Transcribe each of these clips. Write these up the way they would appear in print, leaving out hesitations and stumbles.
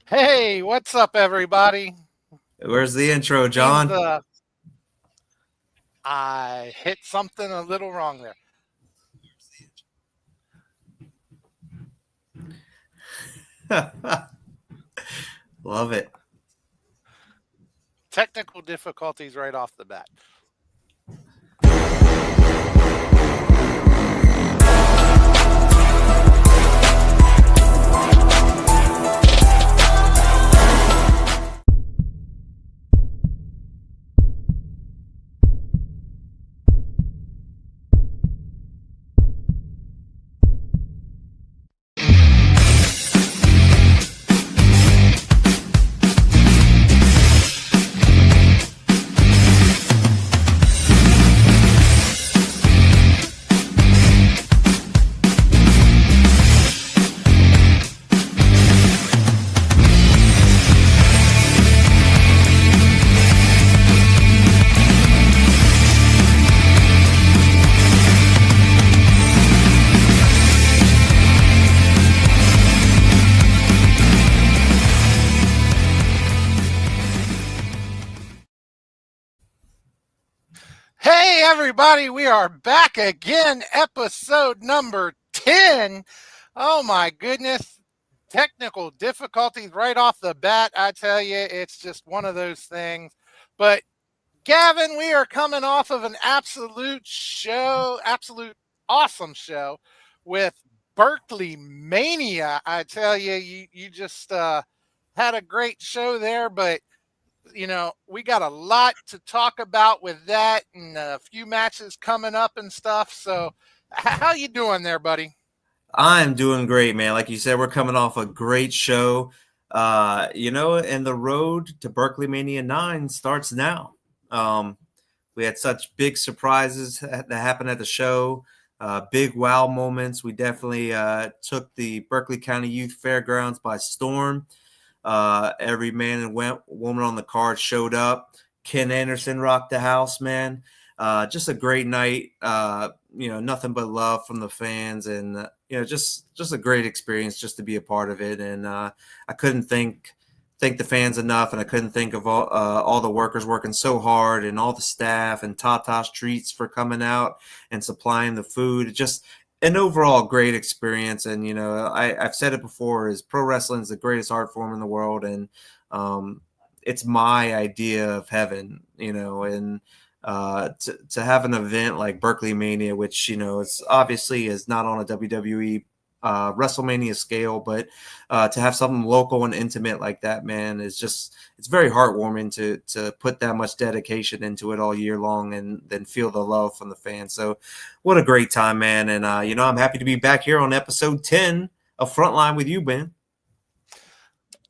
Hey, what's up, everybody? Where's the intro, Seems John? I hit something a little wrong there. Love it. Technical difficulties right off the bat. Hey, everybody, we are back again, episode number 10. Oh, my goodness. Technical difficulties right off the bat. I tell you, it's just one of those things. But, Gavin, we are coming off of an absolute awesome show with BerkleyMania. I tell you, you just had a great show there, but we got a lot to talk about with that and a few matches coming up and stuff. So, how you doing there, buddy? I'm doing great, man. Like you said, we're coming off a great show. And the road to BerkleyMania VIII starts now. We had such big surprises that happened at the show, big wow moments. We definitely took the Berkeley County Youth Fairgrounds by storm. Every man and woman on the card showed up. Ken Anderson rocked the house, man. Just a great night. Nothing but love from the fans, and just a great experience just to be a part of it. And I couldn't thank the fans enough, and I couldn't think of all the workers working so hard, and all the staff and Tata's Treats for coming out and supplying the food. Just an overall great experience. And I've said it before, is pro wrestling is the greatest art form in the world, and it's my idea of heaven. And to have an event like BerkleyMania, which it's obviously is not on a WWE WrestleMania scale, but to have something local and intimate like that, man, it's very heartwarming to put that much dedication into it all year long, and then feel the love from the fans. So what a great time, man. And I'm happy to be back here on episode 10 of Frontline with you, Ben.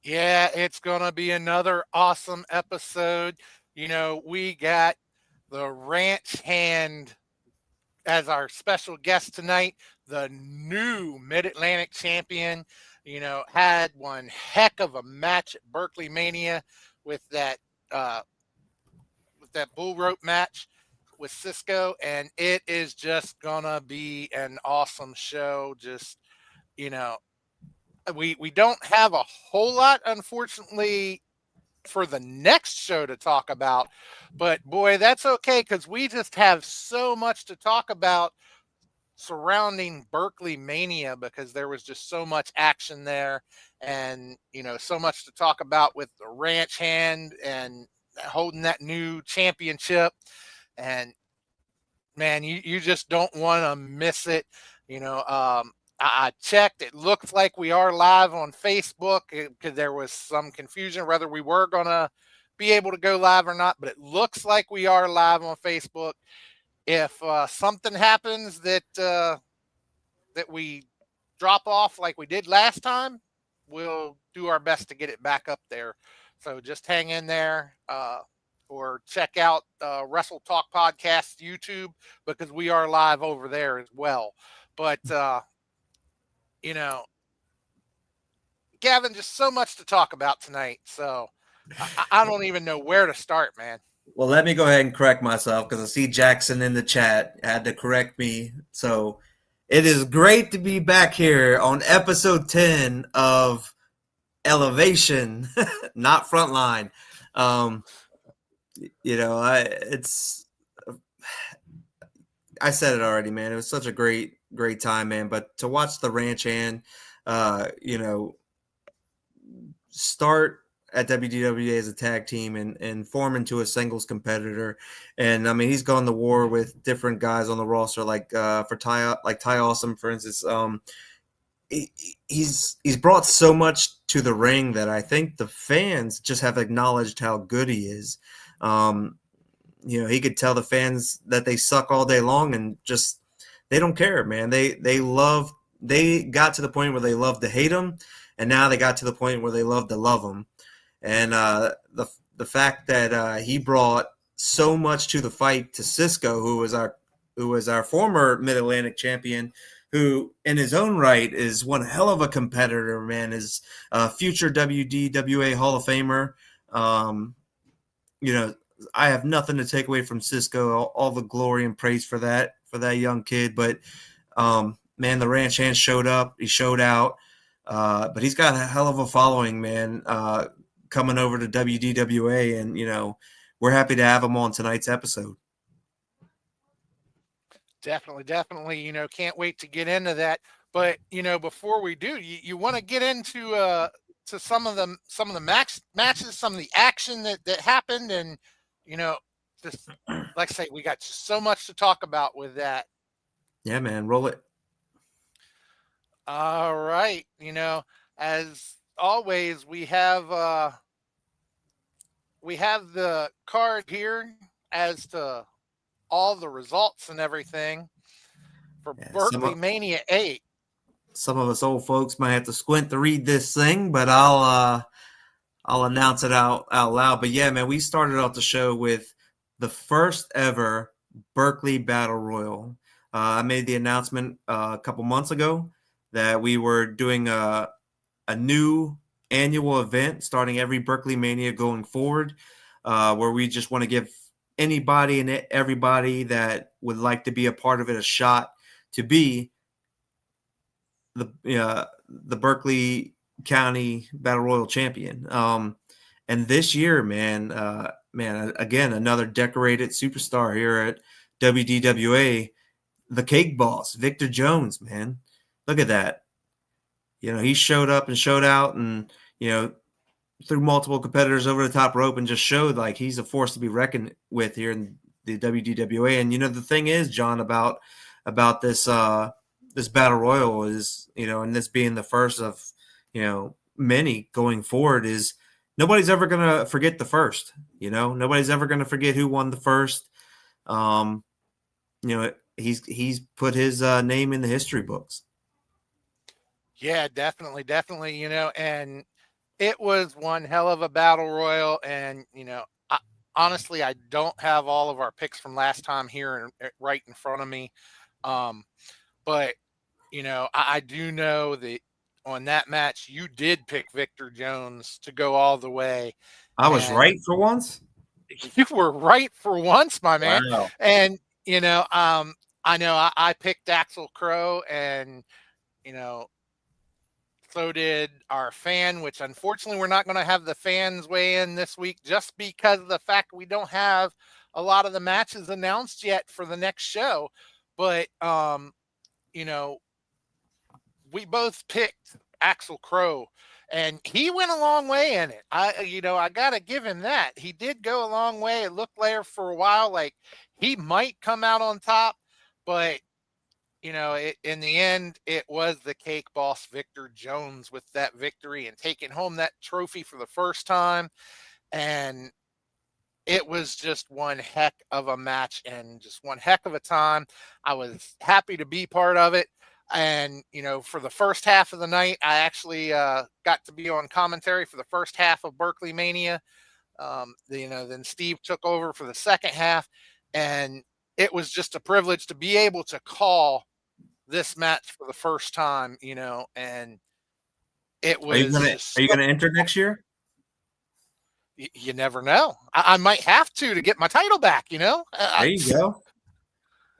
Yeah, it's going to be another awesome episode. We got the ranch hand as our special guest tonight, the new Mid-Atlantic champion. Had one heck of a match at BerkleyMania with that bull rope match with Cisco, and it is just gonna be an awesome show. Just you know, we don't have a whole lot, unfortunately, for the next show to talk about, but boy, that's okay because we just have so much to talk about surrounding BerkleyMania, because there was just so much action there, and so much to talk about with the ranch hand and holding that new championship. And man, you just don't want to miss it. I checked. It looks like we are live on Facebook, because there was some confusion whether we were going to be able to go live or not, but it looks like we are live on Facebook. If something happens that we drop off like we did last time, we'll do our best to get it back up there. So just hang in there, or check out Wrestle Talk Podcast YouTube, because we are live over there as well. But you know, Gavin, just so much to talk about tonight. So I don't even know where to start, man. Well, let me go ahead and correct myself, because I see Jackson in the chat had to correct me. So it is great to be back here on episode 10 of elevation, not frontline. Um, I said it already, man. It was such a great time, man. But to watch the ranch hand, you know, start at WDWA as a tag team and form into a singles competitor. And I mean, he's gone to war with different guys on the roster, like Ty Awesome, for instance. He's brought so much to the ring that I think the fans just have acknowledged how good he is. He could tell the fans that they suck all day long and just they don't care, man. They got to the point where they love to hate him, and now they got to the point where they love to love him. And the fact that he brought so much to the fight to Cisco, who was our former Mid Atlantic champion, who in his own right is one hell of a competitor, man, is a future WDWA Hall of Famer. I have nothing to take away from Cisco, all the glory and praise for that young kid. But man, the ranch hand showed up, he showed out, but he's got a hell of a following, man, coming over to WDWA, and we're happy to have him on tonight's episode. Definitely. Can't wait to get into that. But before we do, you want to get into to some of the matches, some of the action that happened, and just like I say, we got just so much to talk about with that. Yeah, man, roll it. All right, as always, we have the card here as to all the results and everything for BerkleyMania VIII. Some of us old folks might have to squint to read this thing, but I'll announce it out loud. But yeah, man, we started off the show with the first ever Berkeley Battle Royal. I made the announcement a couple months ago that we were doing a new annual event starting every BerkleyMania going forward, where we just want to give anybody and everybody that would like to be a part of it a shot to be the Berkeley County Battle Royal champion. And this year, man, again, another decorated superstar here at WDWA, the Cake Boss, Victor Jones, man. Look at that. He showed up and showed out and, threw multiple competitors over the top rope and just showed like he's a force to be reckoned with here in the WDWA. And, the thing is, John, about this this battle royal is, and this being the first of, many going forward, is nobody's ever going to forget the first, nobody's ever going to forget who won the first. He's put his name in the history books. Yeah, definitely. And it was one hell of a battle royal. And, honestly, I don't have all of our picks from last time here right in front of me. But, I do know that on that match, you did pick Victor Jones to go all the way. I was right for once. You were right for once, my man. Wow. And, I know I picked Axel Crow, and, so did our fan, which unfortunately we're not going to have the fans weigh in this week just because of the fact we don't have a lot of the matches announced yet for the next show. But, we both picked Axel Crow, and he went a long way in it. I got to give him that. He did go a long way. It looked there for a while like he might come out on top, but in the end, it was the Cake Boss Victor Jones with that victory and taking home that trophy for the first time. And it was just one heck of a match and just one heck of a time. I was happy to be part of it. And, for the first half of the night, I actually got to be on commentary for the first half of BerkleyMania. Then Steve took over for the second half. And it was just a privilege to be able to call this match for the first time, and it was. Are you gonna enter next year? You never know. I might have to get my title back. There you go.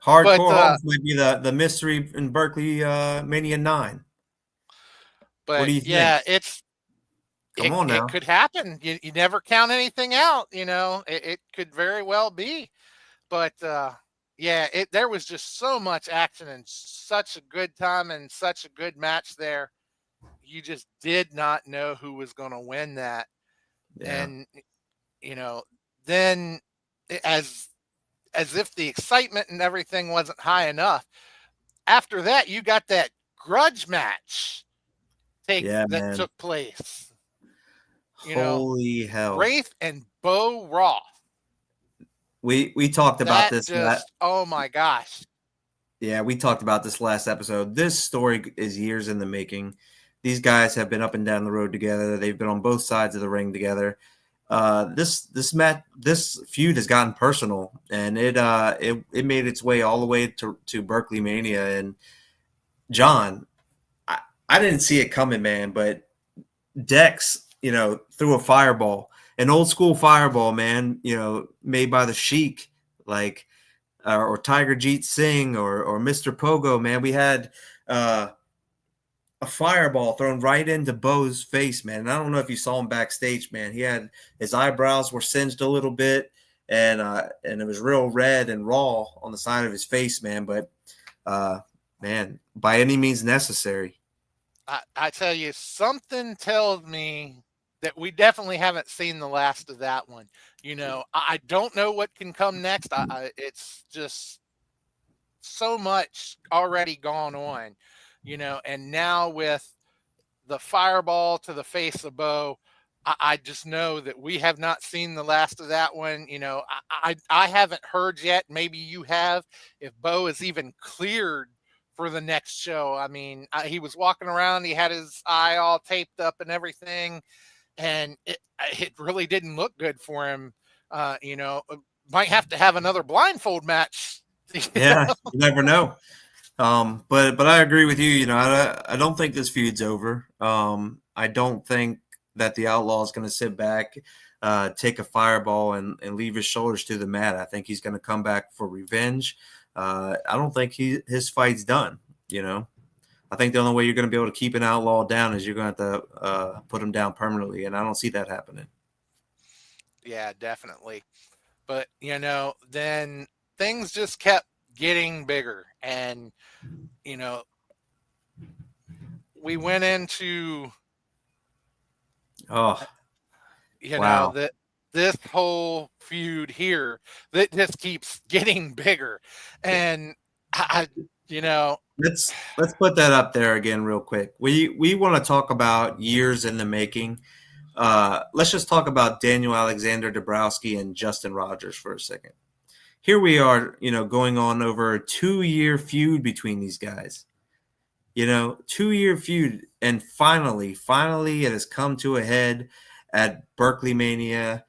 Hardcore might be the mystery in BerkleyMania 9. But what do you think? It's Come on It now. could happen. You never count anything out. It could very well be. But yeah, there was just so much action and such a good time and such a good match there. You just did not know who was going to win that. Yeah. And you know, then as if the excitement and everything wasn't high enough, after that you got that grudge match Yeah, that man. took place. You know, Holy hell. Wraith and Bo Roth. We talked about That this. just, oh my gosh. Yeah, we talked about this last episode. This story is years in the making. These guys have been up and down the road together. They've been on both sides of the ring together. This feud has gotten personal, and it made its way all the way to BerkleyMania. And John, I didn't see it coming, man, but Dex, threw a fireball, an old school fireball, man, made by the Sheik, like or Tiger Jeet Singh or Mr. Pogo, man. We had a fireball thrown right into Bo's face, man. And I don't know if you saw him backstage, man. He had his eyebrows were singed a little bit, and it was real red and raw on the side of his face, man. But man, by any means necessary. I tell you, something tells me that we definitely haven't seen the last of that one. I don't know what can come next. It's just so much already gone on, and now with the fireball to the face of Bo, I just know that we have not seen the last of that one. I haven't heard yet. Maybe you have. If Bo is even cleared for the next show. I mean, he was walking around. He had his eye all taped up and everything, and it really didn't look good for him. Might have to have another blindfold match. Yeah, you never know. But I agree with you. I don't think this feud's over. I don't think that the Outlaw is going to sit back, take a fireball, and leave his shoulders to the mat. I think he's going to come back for revenge. I don't think his fight's done. I think the only way you're going to be able to keep an Outlaw down is you're going to have to put him down permanently, and I don't see that happening. Yeah, definitely. But then things just kept getting bigger, and we went into Oh, wow. that this whole feud here that just keeps getting bigger, and I Let's put that up there again real quick. We want to talk about years in the making. Let's just talk about Daniel Alexander Dabrowski and Justin Rogers for a second. Here we are, going on over a 2-year feud between these guys. 2-year feud, and finally it has come to a head at BerkleyMania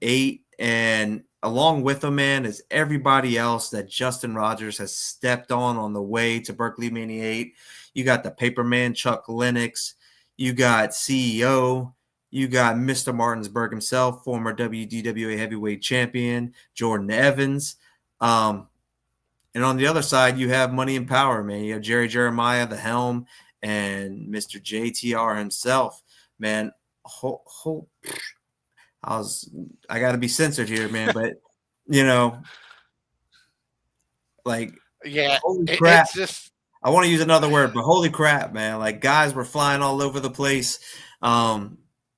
VIII, and along with them, man, is everybody else that Justin Rogers has stepped on the way to BerkleyMania VIII. You got the Paperman Chuck Lennox, you got CEO, you got Mr. Martinsburg himself, former WDWA heavyweight champion Jordan Evans. And on the other side, you have Money and Power, man. You have Jerry Jeremiah, the Helm, and Mr. JTR himself, man. I got to be censored here, man, but like, yeah, holy crap. it's just I want to use another word, but holy crap, man. Like, guys were flying all over the place.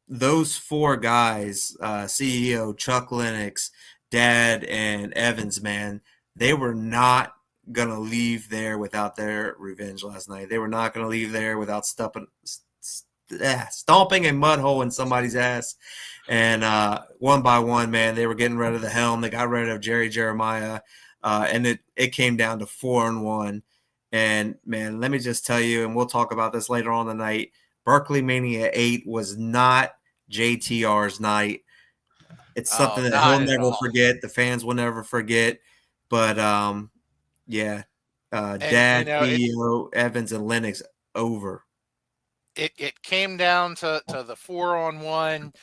Those 4 guys, CEO, Chuck Lennox, Dad, and Evans, man, they were not going to leave there without their revenge last night. They were not going to leave there without stomping a mud hole in somebody's ass. And one by one, man, they were getting rid of the Helm. They got rid of Jerry Jeremiah. And it came down to 4-1. And, man, let me just tell you, and we'll talk about this later on tonight, BerkleyMania VIII was not JTR's night. It's something that he'll not at never all. forget. The fans will never forget. But, yeah, And Dad, CEO, Evans, and Lennox over. it came down to the 4-on-1,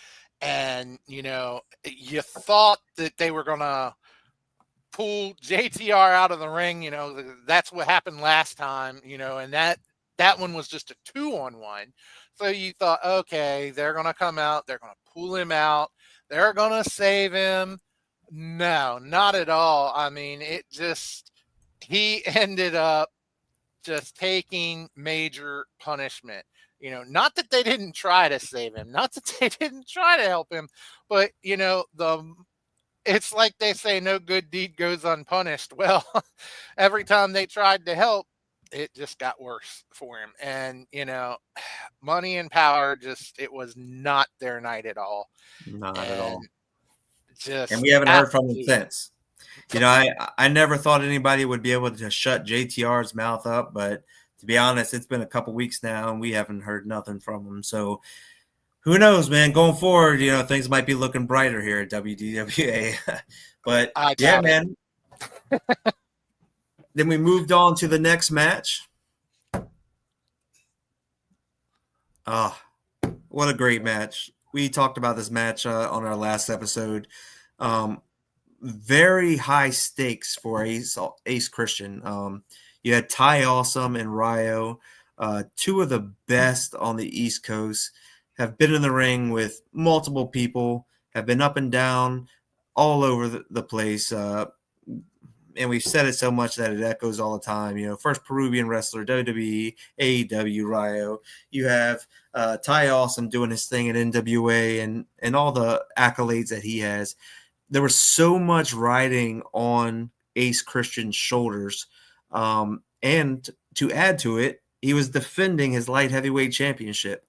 and you thought that they were gonna pull JTR out of the ring. That's what happened last time. And that one was just a 2-on-1. So you thought, okay, they're going to come out, they're going to pull him out, they're going to save him. No, not at all. I mean, he ended up just taking major punishment. Not that they didn't try to save him, not that they didn't try to help him, but it's like they say, no good deed goes unpunished. Well, every time they tried to help, it just got worse for him. And, money and power, it was not their night at all. Not at And all. And just we haven't heard from him absolutely. since. I never thought anybody would be able to shut JTR's mouth up, but to be honest, it's been a couple weeks now and we haven't heard nothing from him. So who knows, man? Going forward, things might be looking brighter here at WDWA. But I yeah, doubt it. man. Then we moved on to the next match. Oh, what a great match. We talked about this match on our last episode. Very high stakes for Ace Christian. You had Ty Awesome and Ryo, two of the best on the East Coast, have been in the ring with multiple people, have been up and down all over the place. And we've said it so much that it echoes all the time. First Peruvian wrestler, WWE, AEW, Ryo. You have Ty Awesome doing his thing at NWA and all the accolades that he has. There was so much riding on Ace Christian's shoulders. And to add to it, he was defending his light heavyweight championship.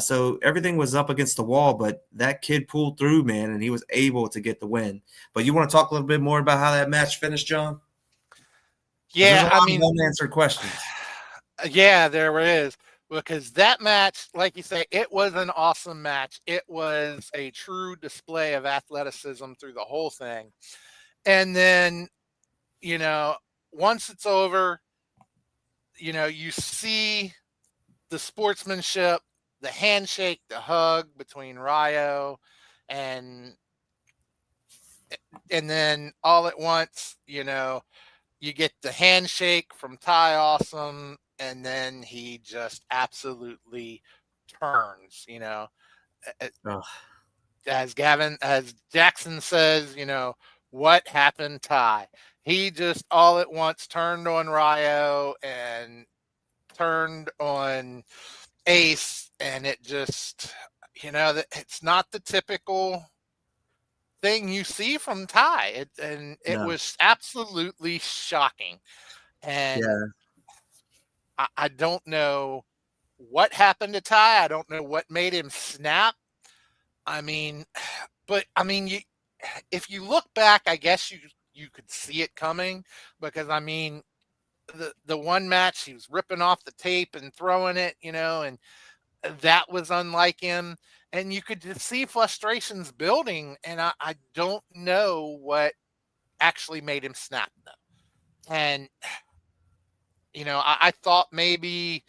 So everything was up against the wall, but that kid pulled through, man, and he was able to get the win. But you want to talk a little bit more about how that match finished, John? There's a Yeah, lot I of mean, unanswered questions. yeah, there is. Because that match, like you say, it was an awesome match. It was a true display of athleticism through the whole thing. And then, once it's over, you see the sportsmanship, the handshake, the hug between Ryo and and then all at once, you get the handshake from Ty Awesome, and then he just absolutely turns, Oh, as Jaxon says, what happened, Ty? He just all at once turned on Ryo and turned on Ace, and it just, it's not the typical thing you see from Ty. It no. was absolutely shocking. And Yeah. I don't know what happened to Ty. I don't know what made him snap. I mean, but I mean, if you look back, I guess you could see it coming, because I mean, the one match he was ripping off the tape and throwing it, and that was unlike him. And you could just see frustrations building, and I don't know what actually made him snap though. And I thought maybe,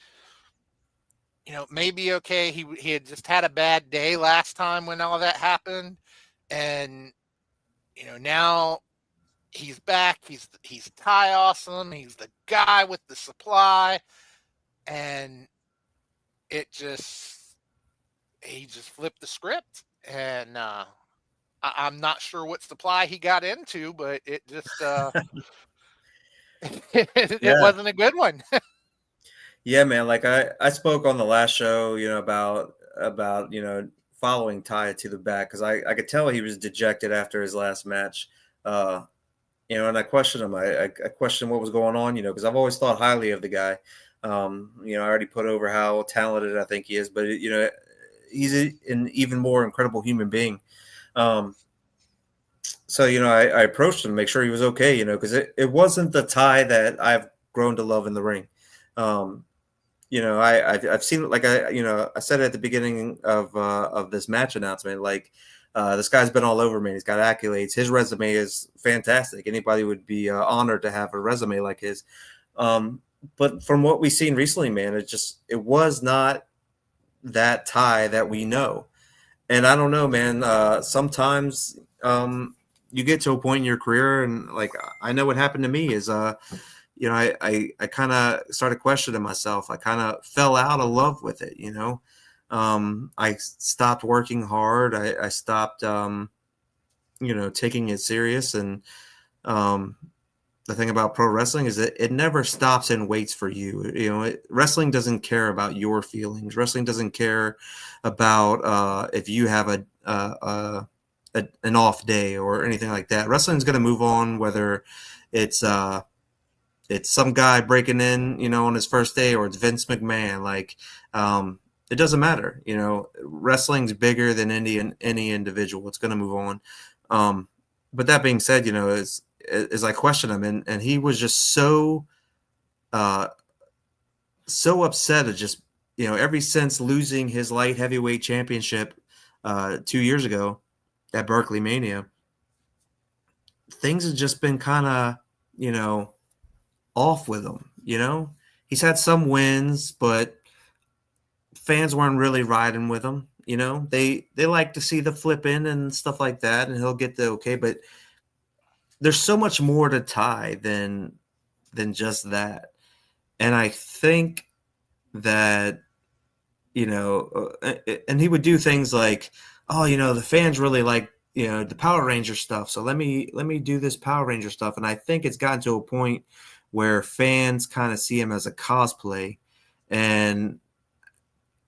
maybe okay, he had just had a bad day last time when all that happened, and now he's back. He's Ty Awesome. He's the guy with the supply, and he just flipped the script, and I'm not sure what supply he got into, but it just it Yeah. wasn't a good one. Yeah, man. Like I spoke on the last show, about following Ty to the back because I could tell he was dejected after his last match. And I questioned him. I questioned what was going on, because I've always thought highly of the guy. I already put over how talented I think he is, but he's an even more incredible human being. So I approached him to make sure he was okay, because it wasn't the Ty that I've grown to love in the ring. I've seen, like I said at the beginning of this match announcement, like this guy's been all over me. He's got accolades. His resume is fantastic. Anybody would be honored to have a resume like his. But from what we've seen recently, man, it was not that Ty that we know. And I don't know, man. Sometimes you get to a point in your career, and like I know what happened to me is I kind of started questioning myself. I kind of fell out of love with it, I stopped working hard. I stopped, taking it serious. And the thing about pro wrestling is that it never stops and waits for you. Wrestling doesn't care about your feelings. Wrestling doesn't care about if you have an off day or anything like that. Wrestling's going to move on, whether it's some guy breaking in, on his first day, or it's Vince McMahon. Like, it doesn't matter. Wrestling's bigger than any individual. It's going to move on. But that being said, as I question him, and he was just so upset at just, ever since losing his light heavyweight championship 2 years ago at BerkleyMania, things have just been kind of, off with him. He's had some wins, but fans weren't really riding with him. They like to see the flip in and stuff like that, and he'll get the okay, but there's so much more to Ty than just that. And I think that, and he would do things like, oh, the fans really like, the Power Ranger stuff. So let me do this Power Ranger stuff. And I think it's gotten to a point where fans kind of see him as a cosplay. And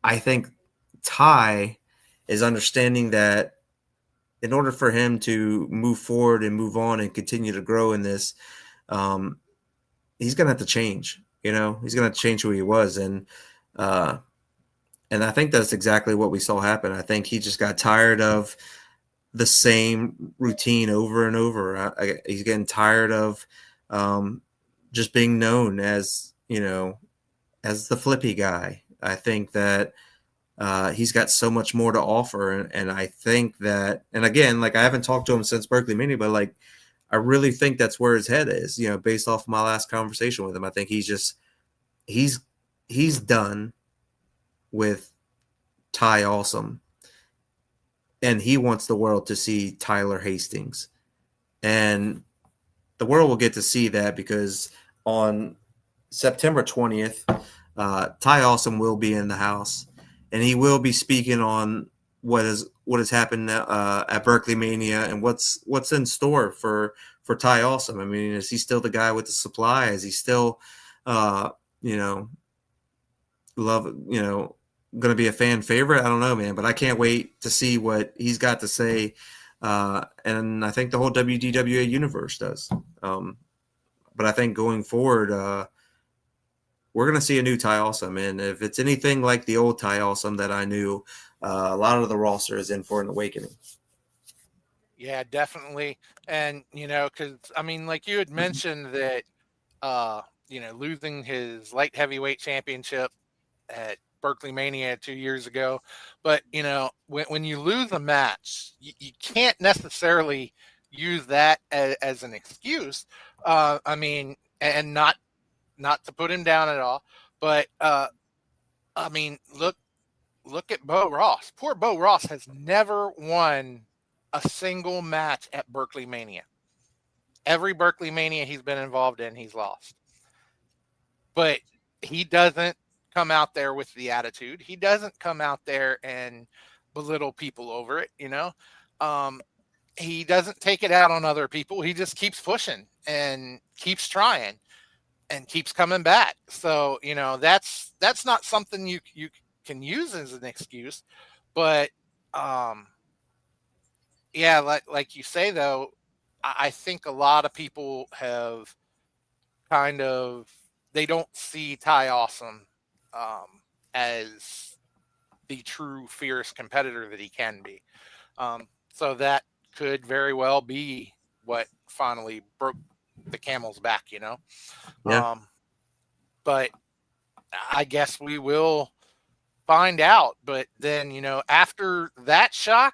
I think Ty is understanding that in order for him to move forward and move on and continue to grow in this, he's going to have to change. He's going to change who he was. And I think that's exactly what we saw happen. I think he just got tired of the same routine over and over. He's getting tired of just being known as, as the flippy guy. I think that he's got so much more to offer. And I think that, and again, like, I haven't talked to him since BerkleyMania, but like, I really think that's where his head is, based off of my last conversation with him. I think he's done with Ty Awesome, and he wants the world to see Tyler Hastings. And the world will get to see that because on September 20th, Ty Awesome will be in the house, and he will be speaking on what has happened at BerkleyMania and what's in store for Ty Awesome. I mean, is he still the guy with the supply? Is he still, going to be a fan favorite? I don't know, man, but I can't wait to see what he's got to say. And I think the whole WDWA universe does. But I think going forward, we're going to see a new Ty Awesome. And if it's anything like the old Ty Awesome that I knew, a lot of the roster is in for an awakening. Yeah, definitely. And, because, I mean, like you had mentioned that, losing his light heavyweight championship at BerkleyMania 2 years ago. But, when you lose a match, you can't necessarily use that as an excuse. I mean, and not to put him down at all, but, I mean, look at Bo Ross. Poor Bo Ross has never won a single match at BerkleyMania. Every BerkleyMania he's been involved in, he's lost. But he doesn't come out there with the attitude. He doesn't come out there and belittle people over it, he doesn't take it out on other people. He just keeps pushing and keeps trying and keeps coming back. So, that's not something you can use as an excuse. But yeah, like you say though, I think a lot of people have kind of, they don't see Ty Awesome as the true fierce competitor that he can be. So that could very well be what finally broke the camel's back, Yeah. But I guess we will find out. But then, after that shock,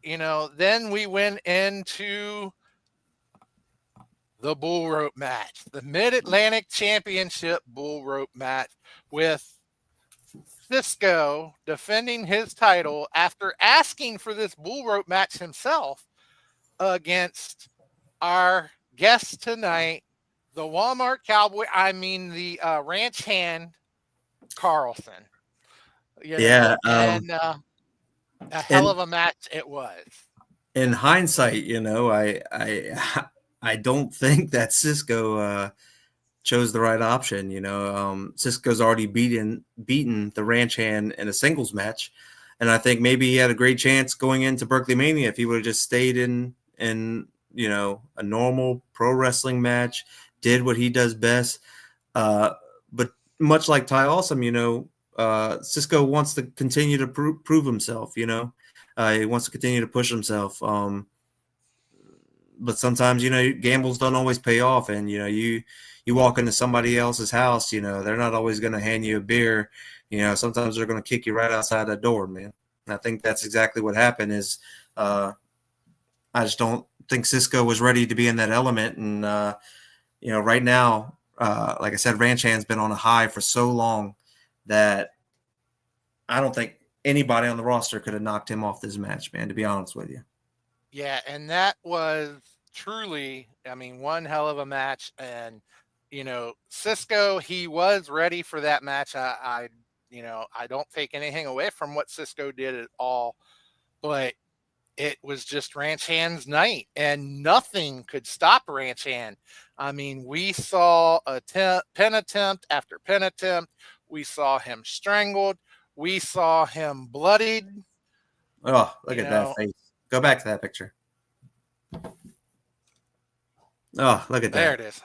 then we went into the bull rope match, the Mid-Atlantic Championship bull rope match, with Cisco defending his title after asking for this bull rope match himself against our guest tonight, the Walmart Cowboy, the ranch hand Carlson. Yeah. and a hell And of a match it was. in hindsight, I don't think that Cisco chose the right option. Cisco's already beaten the Ranch Hand in a singles match, and I think maybe he had a great chance going into BerkleyMania if he would have just stayed in a normal pro wrestling match, did what he does best. But much like Ty Awesome, Cisco wants to continue to prove himself. He wants to continue to push himself. But sometimes gambles don't always pay off, and you walk into somebody else's house, they're not always going to hand you a beer. Sometimes they're going to kick you right outside the door, man. And I think that's exactly what happened. Is I just don't think Cisco was ready to be in that element, and right now, like I said, Ranch Hand's been on a high for so long that I don't think anybody on the roster could have knocked him off this match, man, to be honest with you. Yeah, and that was truly, I mean, one hell of a match. And Cisco, he was ready for that match. I don't take anything away from what Cisco did at all, but it was just Ranch Hand's night, and nothing could stop Ranch Hand. I mean, we saw a pin attempt after pin attempt. We saw him strangled. We saw him bloodied. Oh, look at that face. Go back to that picture. Oh, look at that. There it is.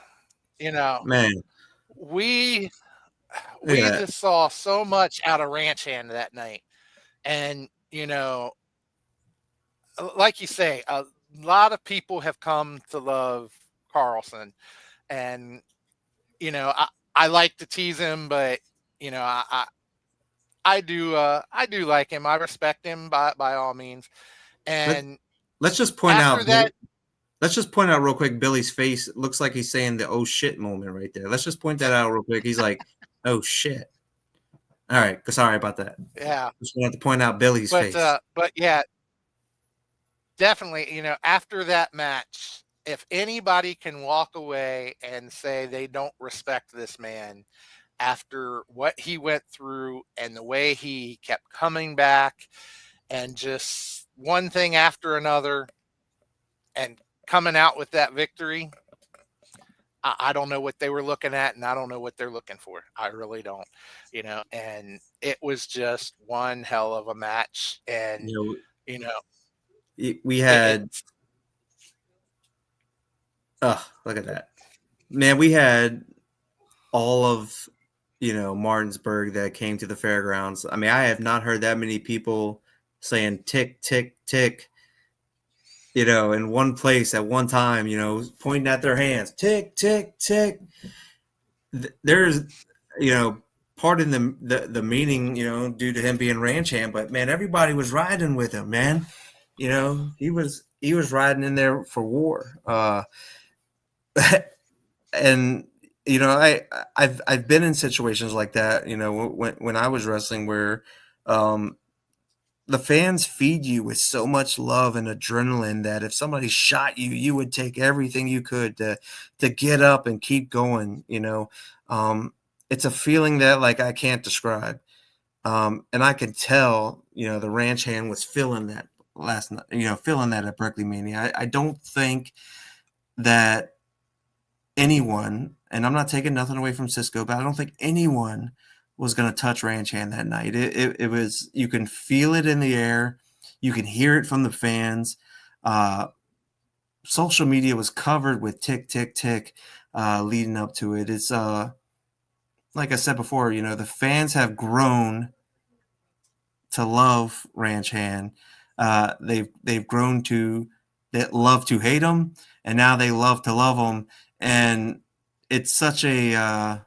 Man, we just saw so much out of Ranch Hand that night. And, like you say, a lot of people have come to love Carlson. And, I like to tease him, but, I do like him. I respect him by all means. And let's just point out that. Let's just point out real quick, Billy's face. It looks like he's saying the "oh shit" moment right there. Let's just point that out real quick. He's like, "Oh shit." All right, sorry about that. Yeah, just wanted to point out Billy's face. But yeah, definitely. After that match, if anybody can walk away and say they don't respect this man after what he went through and the way he kept coming back and just one thing after another and coming out with that victory, I don't know what they were looking at, and I don't know what they're looking for. I really don't, and it was just one hell of a match. And, we had, look at that, man. We had all of, Martinsburg that came to the fairgrounds. I mean, I have not heard that many people saying tick, tick, tick, in one place at one time, pointing at their hands, tick, tick, tick. There's, part in the meaning, due to him being Ranch Hand, but man, everybody was riding with him, man. He was riding in there for war. And, I've been in situations like that, when I was wrestling where, the fans feed you with so much love and adrenaline that if somebody shot you, you would take everything you could to get up and keep going. It's a feeling that like I can't describe. And I could tell, the Ranch Hand was feeling that last night, feeling that at BerkleyMania. I don't think that anyone, and I'm not taking nothing away from Cisco, but I don't think anyone was going to touch Ranch Hand that night. It was, you can feel it in the air. You can hear it from the fans. Social media was covered with tick, tick, tick, leading up to it. It's, like I said before, the fans have grown to love Ranch Hand. They've grown to love to hate him, and now they love to love him. And it's such a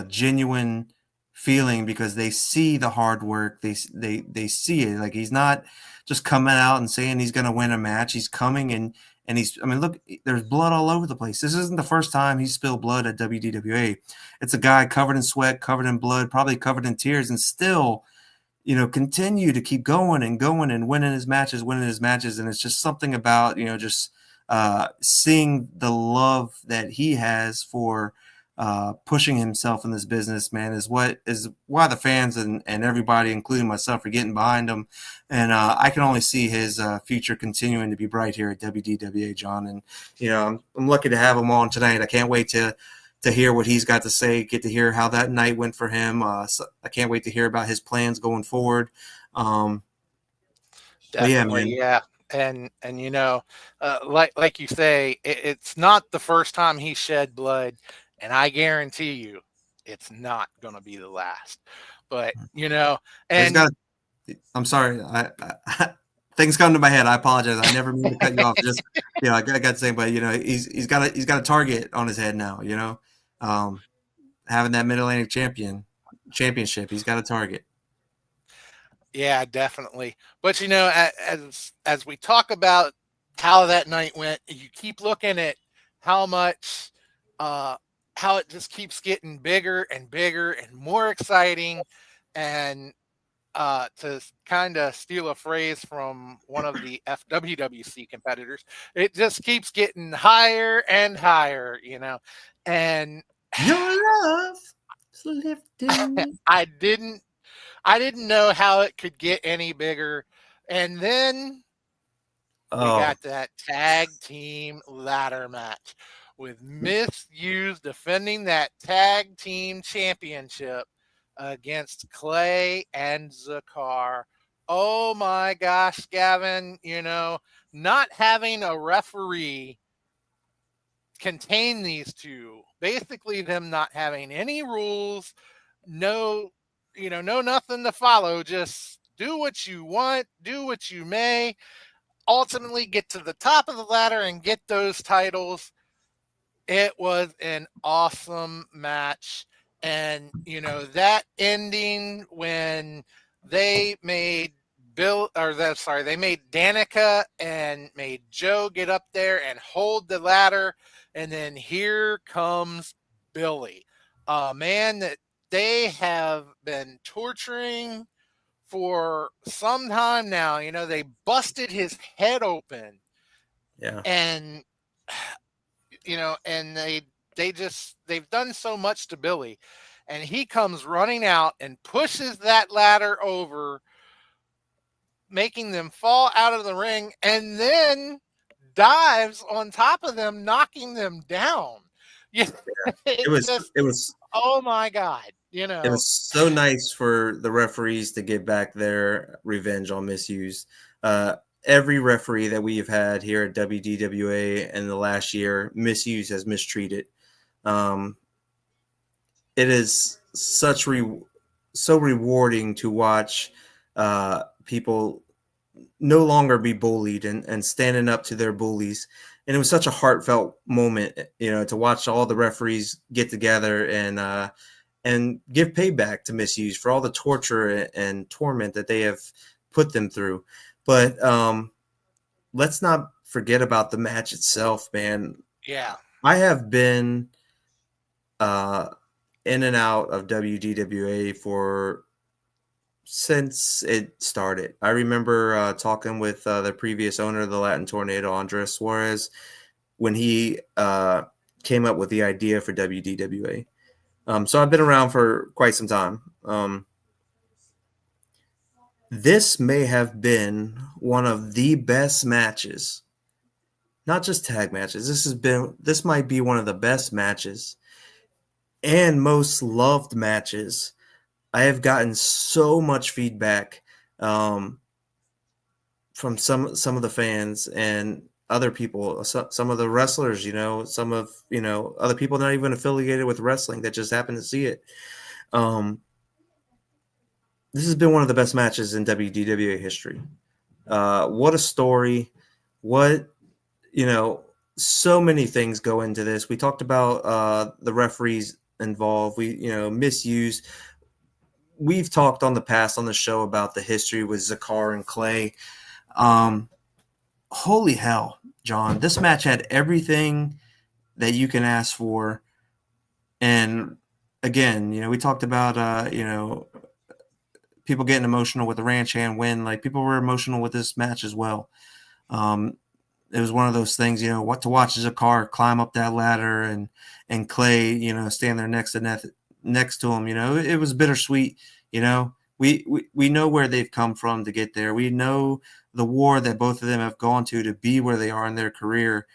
genuine feeling because they see the hard work. They see it. Like, he's not just coming out and saying he's going to win a match. He's coming and he's, I mean, look, there's blood all over the place. This isn't the first time he spilled blood at WDWA. It's a guy covered in sweat, covered in blood, probably covered in tears, and still, continue to keep going and winning his matches. And it's just something about, just seeing the love that he has for pushing himself in this business, man, is why the fans and everybody, including myself, are getting behind him. And I can only see his future continuing to be bright here at WDWA, John. And, I'm lucky to have him on tonight. I can't wait to hear what he's got to say, get to hear how that night went for him. So I can't wait to hear about his plans going forward. Definitely, yeah. And like you say, it's not the first time he shed blood, and I guarantee you, it's not going to be the last. But He's got. I'm sorry, things come to my head. I apologize. I never mean to cut you off. Just I got to say, but he's got a target on his head now. Having that Mid Atlantic championship, he's got a target. Yeah, definitely. But as we talk about how that night went, you keep looking at how much how it just keeps getting bigger and bigger and more exciting. And to kind of steal a phrase from one of the FWWC competitors, it just keeps getting higher and higher, and your love is lifting me. I didn't know how it could get any bigger. And then we got that tag team ladder match with Misuse defending that tag team championship against Clay and Zakar. Oh my gosh, Gavin, not having a referee contain these two, basically them not having any rules, no nothing to follow, just do what you want, do what you may, ultimately get to the top of the ladder and get those titles. It was an awesome match. And, that ending when they made they made Danica and made Joe get up there and hold the ladder. And then here comes Billy, a man that they have been torturing for some time now. They busted his head open. Yeah. And, and they've done so much to Billy. And he comes running out and pushes that ladder over, making them fall out of the ring, and then dives on top of them, knocking them down. It was oh my God. It was so nice for the referees to get back their revenge on Misuse. Every referee that we have had here at WDWA in the last year, Misuse has mistreated. It is so rewarding to watch people no longer be bullied and standing up to their bullies. And it was such a heartfelt moment, to watch all the referees get together and give payback to Misuse for all the torture and torment that they have put them through. But let's not forget about the match itself, man. Yeah. I have been in and out of WDWA since it started. I remember talking with the previous owner of the Latin Tornado, Andres Suarez, when he came up with the idea for WDWA. So I've been around for quite some time. This may have been one of the best matches, not just tag matches. This might be one of the best matches and most loved matches. I have gotten so much feedback from some of the fans and other people, some of the wrestlers, some of, other people not even affiliated with wrestling that just happen to see it. This has been one of the best matches in WDWA history. What a story. So many things go into this. We talked about the referees involved. Misuse. We've talked on the past on the show about the history with Zakar and Clay. Holy hell, John. This match had everything that you can ask for. And again, we talked about, people getting emotional with the ranch hand win. Like, people were emotional with this match as well. it was one of those things, what to watch as a car climb up that ladder and Clay, stand there next to him. It was bittersweet. We know where they've come from to get there. We know the war that both of them have gone to be where they are in their career,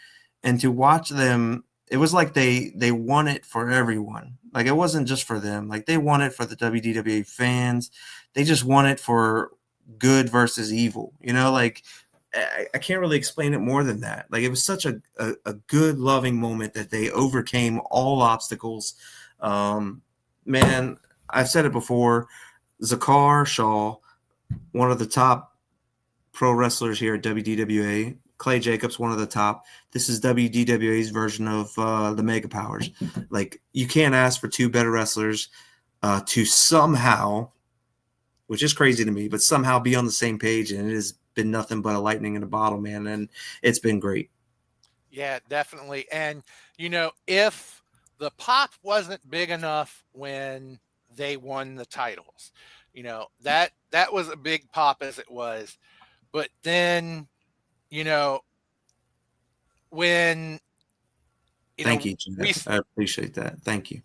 and to watch them, it was like they won it for everyone. Like, it wasn't just for them. Like, they won it for the WDWA fans. They just won it for good versus evil. Like, I can't really explain it more than that. Like, it was such a good, loving moment that they overcame all obstacles. Man, I've said it before. Zakar Shaw, one of the top pro wrestlers here at WDWA. Clay Jacobs, one of the top. This is WDWA's version of the Mega Powers. Like, you can't ask for two better wrestlers to somehow, which is crazy to me, but somehow be on the same page, and it has been nothing but a lightning in a bottle, man, and it's been great. Yeah, definitely. And if the pop wasn't big enough when they won the titles, that was a big pop as it was. But then, when Thank you, we Jeff. I appreciate that. Thank you.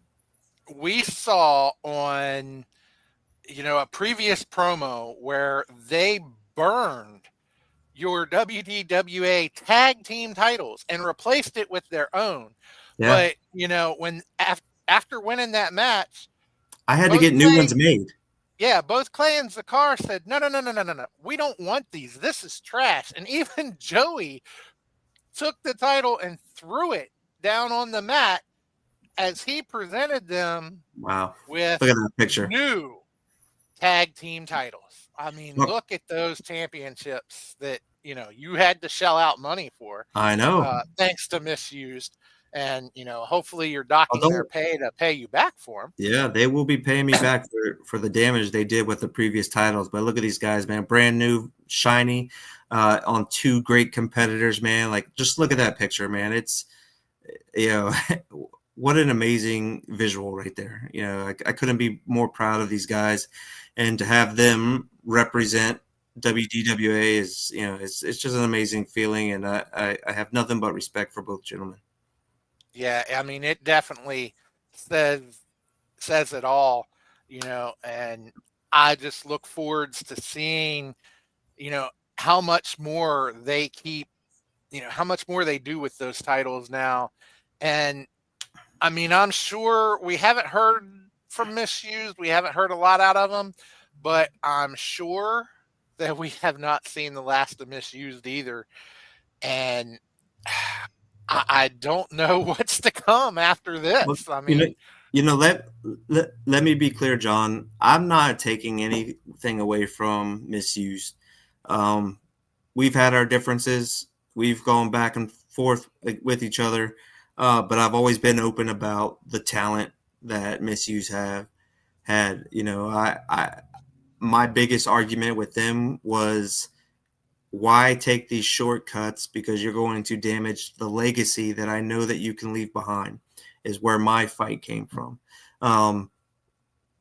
we saw on a previous promo where they burned your WDWA tag team titles and replaced it with their own. Yeah. But when after winning that match, I had to get new ones made. Yeah, both Clay and Zakar said, no, we don't want these. This is trash. And even Joey took the title and threw it down on the mat as he presented them Wow. with Look at that picture. New tag team titles. I mean, look at those championships that, you had to shell out money for. I know. Thanks to Misused. And, hopefully you're docking their pay to pay you back for them. Yeah, they will be paying me back for the damage they did with the previous titles. But look at these guys, man. Brand new, shiny, on two great competitors, man. Like, just look at that picture, man. It's, what an amazing visual right there. I couldn't be more proud of these guys. And to have them represent WDWA is, it's just an amazing feeling. And I have nothing but respect for both gentlemen. Yeah, I mean, it definitely says it all, and I just look forwards to seeing, how much more they keep, how much more they do with those titles now. And I mean, I'm sure we haven't heard from Misused. We haven't heard a lot out of them, but I'm sure that we have not seen the last of Misused either. And I don't know what's to come after this. I mean, let me be clear, John. I'm not taking anything away from Misused. We've had our differences. We've gone back and forth with each other, but I've always been open about the talent that Misused have had. My biggest argument with them was, why take these shortcuts? Because you're going to damage the legacy that I know that you can leave behind, is where my fight came from.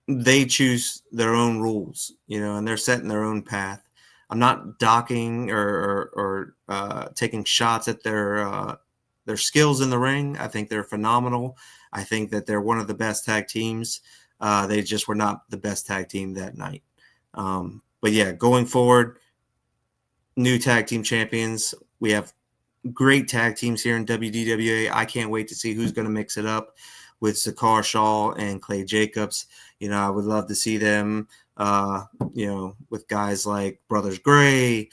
They choose their own rules, and they're setting their own path. I'm not docking or taking shots at their skills in the ring. I think they're phenomenal. I think that they're one of the best tag teams. They just were not the best tag team that night. But yeah, going forward, new tag team champions. We have great tag teams here in WDWA. I can't wait to see who's going to mix it up with Zakar Shaw and Clay Jacobs. I would love to see them, with guys like Brothers Gray,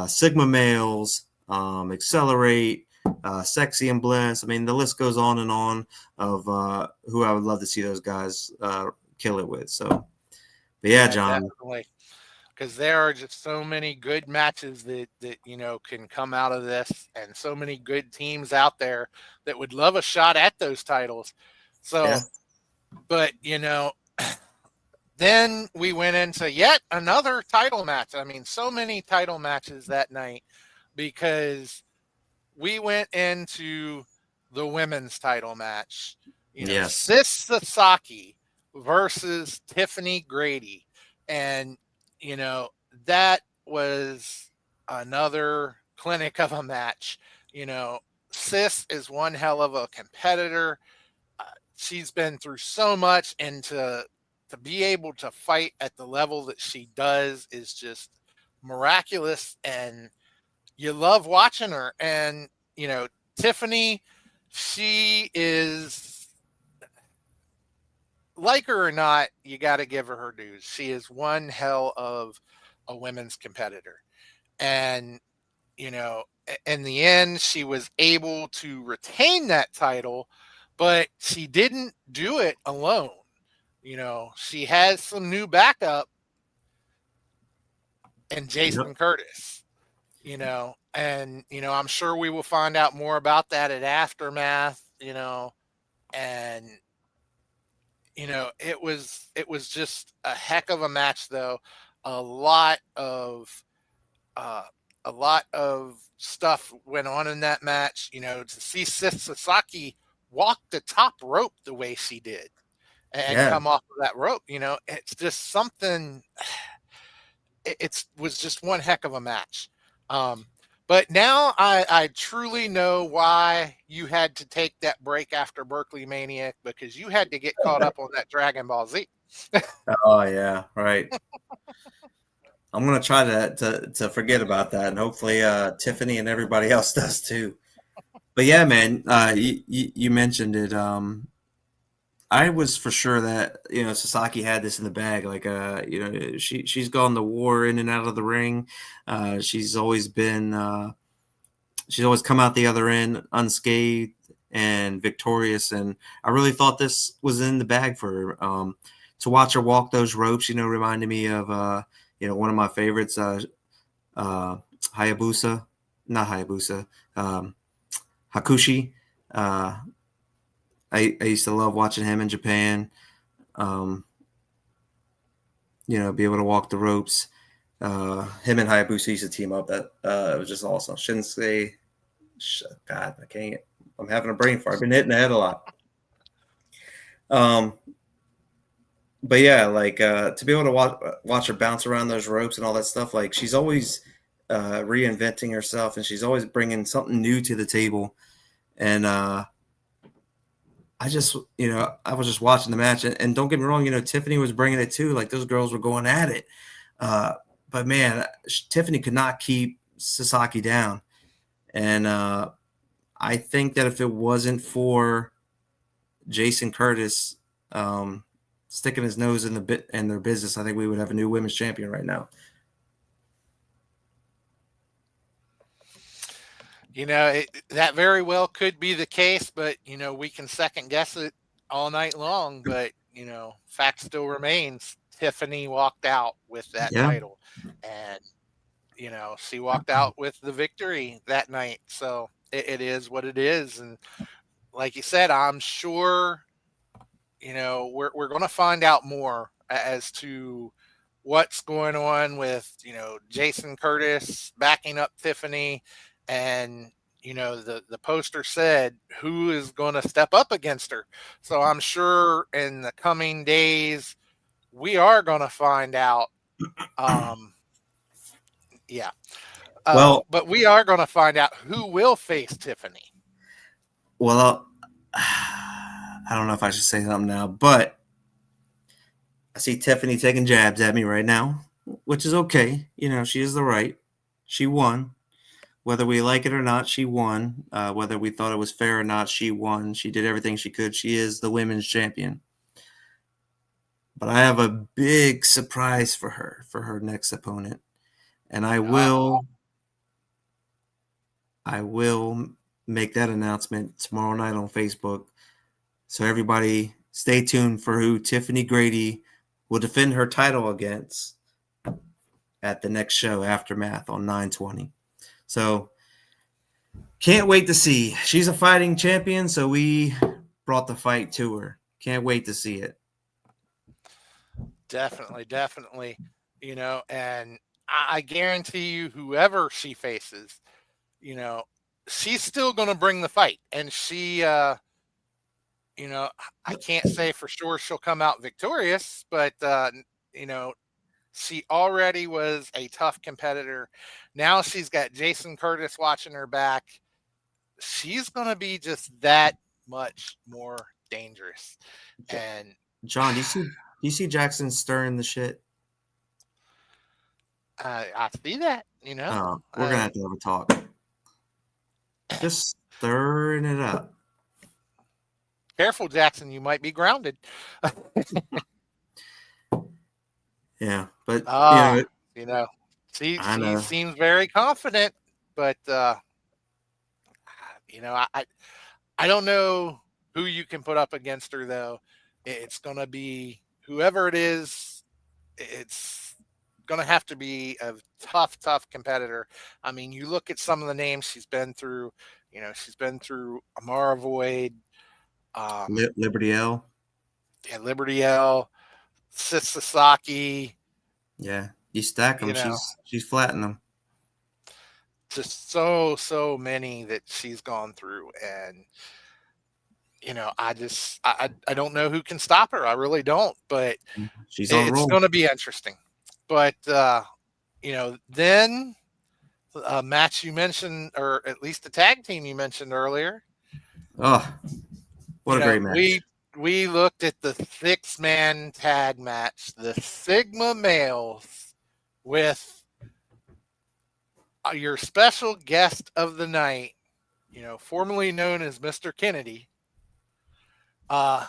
Sigma Males, Accelerate, Sexy and Bless. I mean, the list goes on and on of who I would love to see those guys kill it with. So, but yeah, John. Definitely. Because there are just so many good matches that can come out of this, and so many good teams out there that would love a shot at those titles. So, yeah. But then we went into yet another title match. I mean, so many title matches that night, because we went into the women's title match. Sis Sasaki versus Tiffany Grady. And that was another clinic of a match. Sis is one hell of a competitor. Uh, she's been through so much, and to be able to fight at the level that she does is just miraculous, and you love watching her. And Tiffany, she is, like her or not, you got to give her dues. She is one hell of a women's competitor. And, in the end, she was able to retain that title, but she didn't do it alone. She has some new backup in Yep. Jason Curtis, and, I'm sure we will find out more about that at Aftermath, and, it was just a heck of a match, though. A lot of uh, a lot of stuff went on in that match. To see Sasaki walk the top rope the way she did and Yeah. come off of that rope, it's just something. It was just one heck of a match. Um, but now I truly know why you had to take that break after Berkeley Mania, because you had to get caught up on that Dragon Ball Z. Oh yeah, right. I'm gonna try to forget about that, and hopefully Tiffany and everybody else does too. But yeah, man, you mentioned it. I was for sure that Sasaki had this in the bag. Like she's gone to war in and out of the ring. She's always been she's always come out the other end unscathed and victorious. And I really thought this was in the bag for her. To watch her walk those ropes, reminded me of one of my favorites, Hayabusa, not Hayabusa, Hakushi. I used to love watching him in Japan. Be able to walk the ropes. Him and Hayabusa used to team up. That it was just awesome. Shinsei, God, I can't. I'm having a brain fart. I've been hitting the head a lot. But yeah, like to be able to watch her bounce around those ropes and all that stuff. Like she's always reinventing herself, and she's always bringing something new to the table. And I just, I was just watching the match, and don't get me wrong, Tiffany was bringing it too. Like those girls were going at it. But man, Tiffany could not keep Sasaki down. And I think that if it wasn't for Jason Curtis sticking his nose in their business, I think we would have a new women's champion right now. That very well could be the case, but we can second guess it all night long. But fact still remains: Tiffany walked out with that Yeah. title, and she walked out with the victory that night. So it is what it is, and like you said, I'm sure we're going to find out more as to what's going on with Jason Curtis backing up Tiffany. And the poster said who is going to step up against her. So I'm sure in the coming days we are going to find out. Yeah. Well, But we are going to find out who will face Tiffany. well, I don't know if I should say something now, but I see Tiffany taking jabs at me right now, which is okay. She is the right. She won. Whether we like it or not, she won. Whether we thought it was fair or not, she won. She did everything she could. She is the women's champion. But I have a big surprise for her next opponent. And I will make that announcement tomorrow night on Facebook. So everybody stay tuned for who Tiffany Grady will defend her title against at the next show, Aftermath, on 9/20. So can't wait to see. She's a fighting champion, so we brought the fight to her. Can't wait to see it. Definitely. And I guarantee you, whoever she faces, she's still going to bring the fight. And she, I can't say for sure she'll come out victorious, but, She already was a tough competitor. Now she's got Jason Curtis watching her back. She's going to be just that much more dangerous. And John, do you see Jackson stirring the shit? I see that, We're gonna have to have a talk. Just stirring it up. Careful, Jackson, you might be grounded. Yeah, but You know, I she know. seems very confident, but I don't know who you can put up against her though. It's gonna be whoever it is. It's gonna have to be a tough competitor. I mean, you look at some of the names she's been through. She's been through Amara Void, Liberty L. Liberty L, Sasaki. Yeah, you stack them. You know, She's flattening them. just so many that she's gone through, and I don't know who can stop her. I really don't, but She's on a it's roll. going to be interesting. But then a match you mentioned, or at least the tag team you mentioned earlier. Oh, what a great match! We looked at the 6-man tag match, the Sigma males, with your special guest of the night, formerly known as Mr. Kennedy. And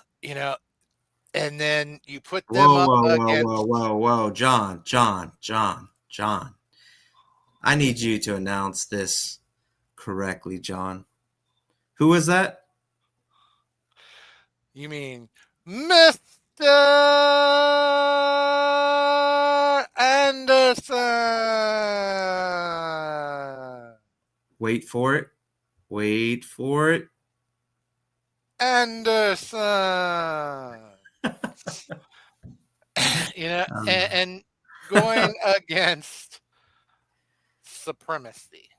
then you put them up against. Whoa, John. I need you to announce this correctly, John. Who is that? You mean Mr. Anderson? Wait for it. Anderson. And going against Supremacy.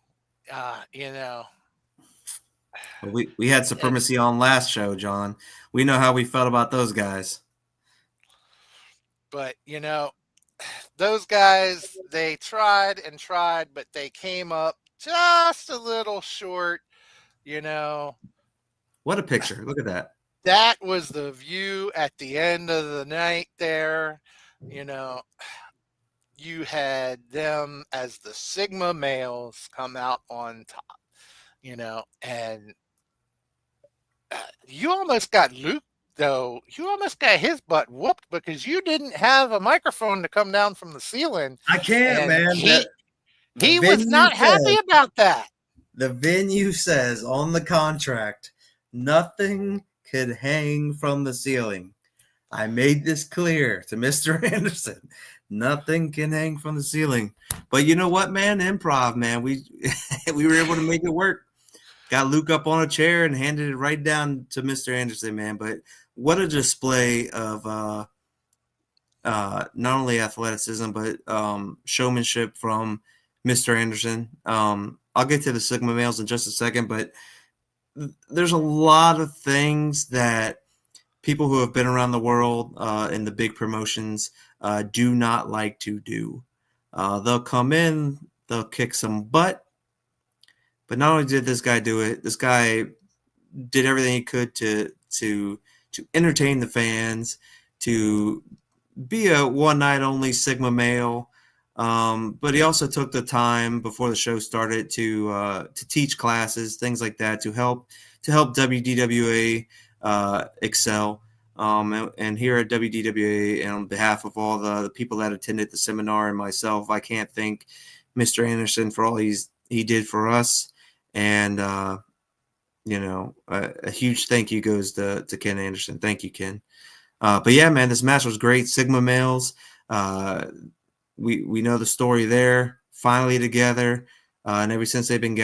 We had Supremacy on last show, John. We know how we felt about those guys. But those guys, they tried and tried, but they came up just a little short. What a picture. Look at that. That was the view at the end of the night there. You had them as the Sigma males come out on top, and you almost got Luke, though. You almost got his butt whooped because you didn't have a microphone to come down from the ceiling. I can't, man. He was not happy about that. The venue says on the contract, nothing could hang from the ceiling. I made this clear to Mr. Anderson. Nothing can hang from the ceiling. But you know what, man? Improv, man. We were able to make it work. Got Luke up on a chair and handed it right down to Mr. Anderson, man. But what a display of not only athleticism, but showmanship from Mr. Anderson. I'll get to the Sigma males in just a second, but there's a lot of things that people who have been around the world in the big promotions do not like to do. They'll come in, they'll kick some butt, but not only did this guy do it, this guy did everything he could to entertain the fans, to be a one-night only Sigma male. But he also took the time before the show started to teach classes, things like that, to help WDWA excel. And here at WDWA, and on behalf of all the people that attended the seminar and myself, I can't thank Mr. Anderson for all he did for us. And a huge thank you goes to Ken Anderson. Thank you, Ken. But yeah, man, this match was great. Sigma males. We know the story there. Finally together, and ever since they've been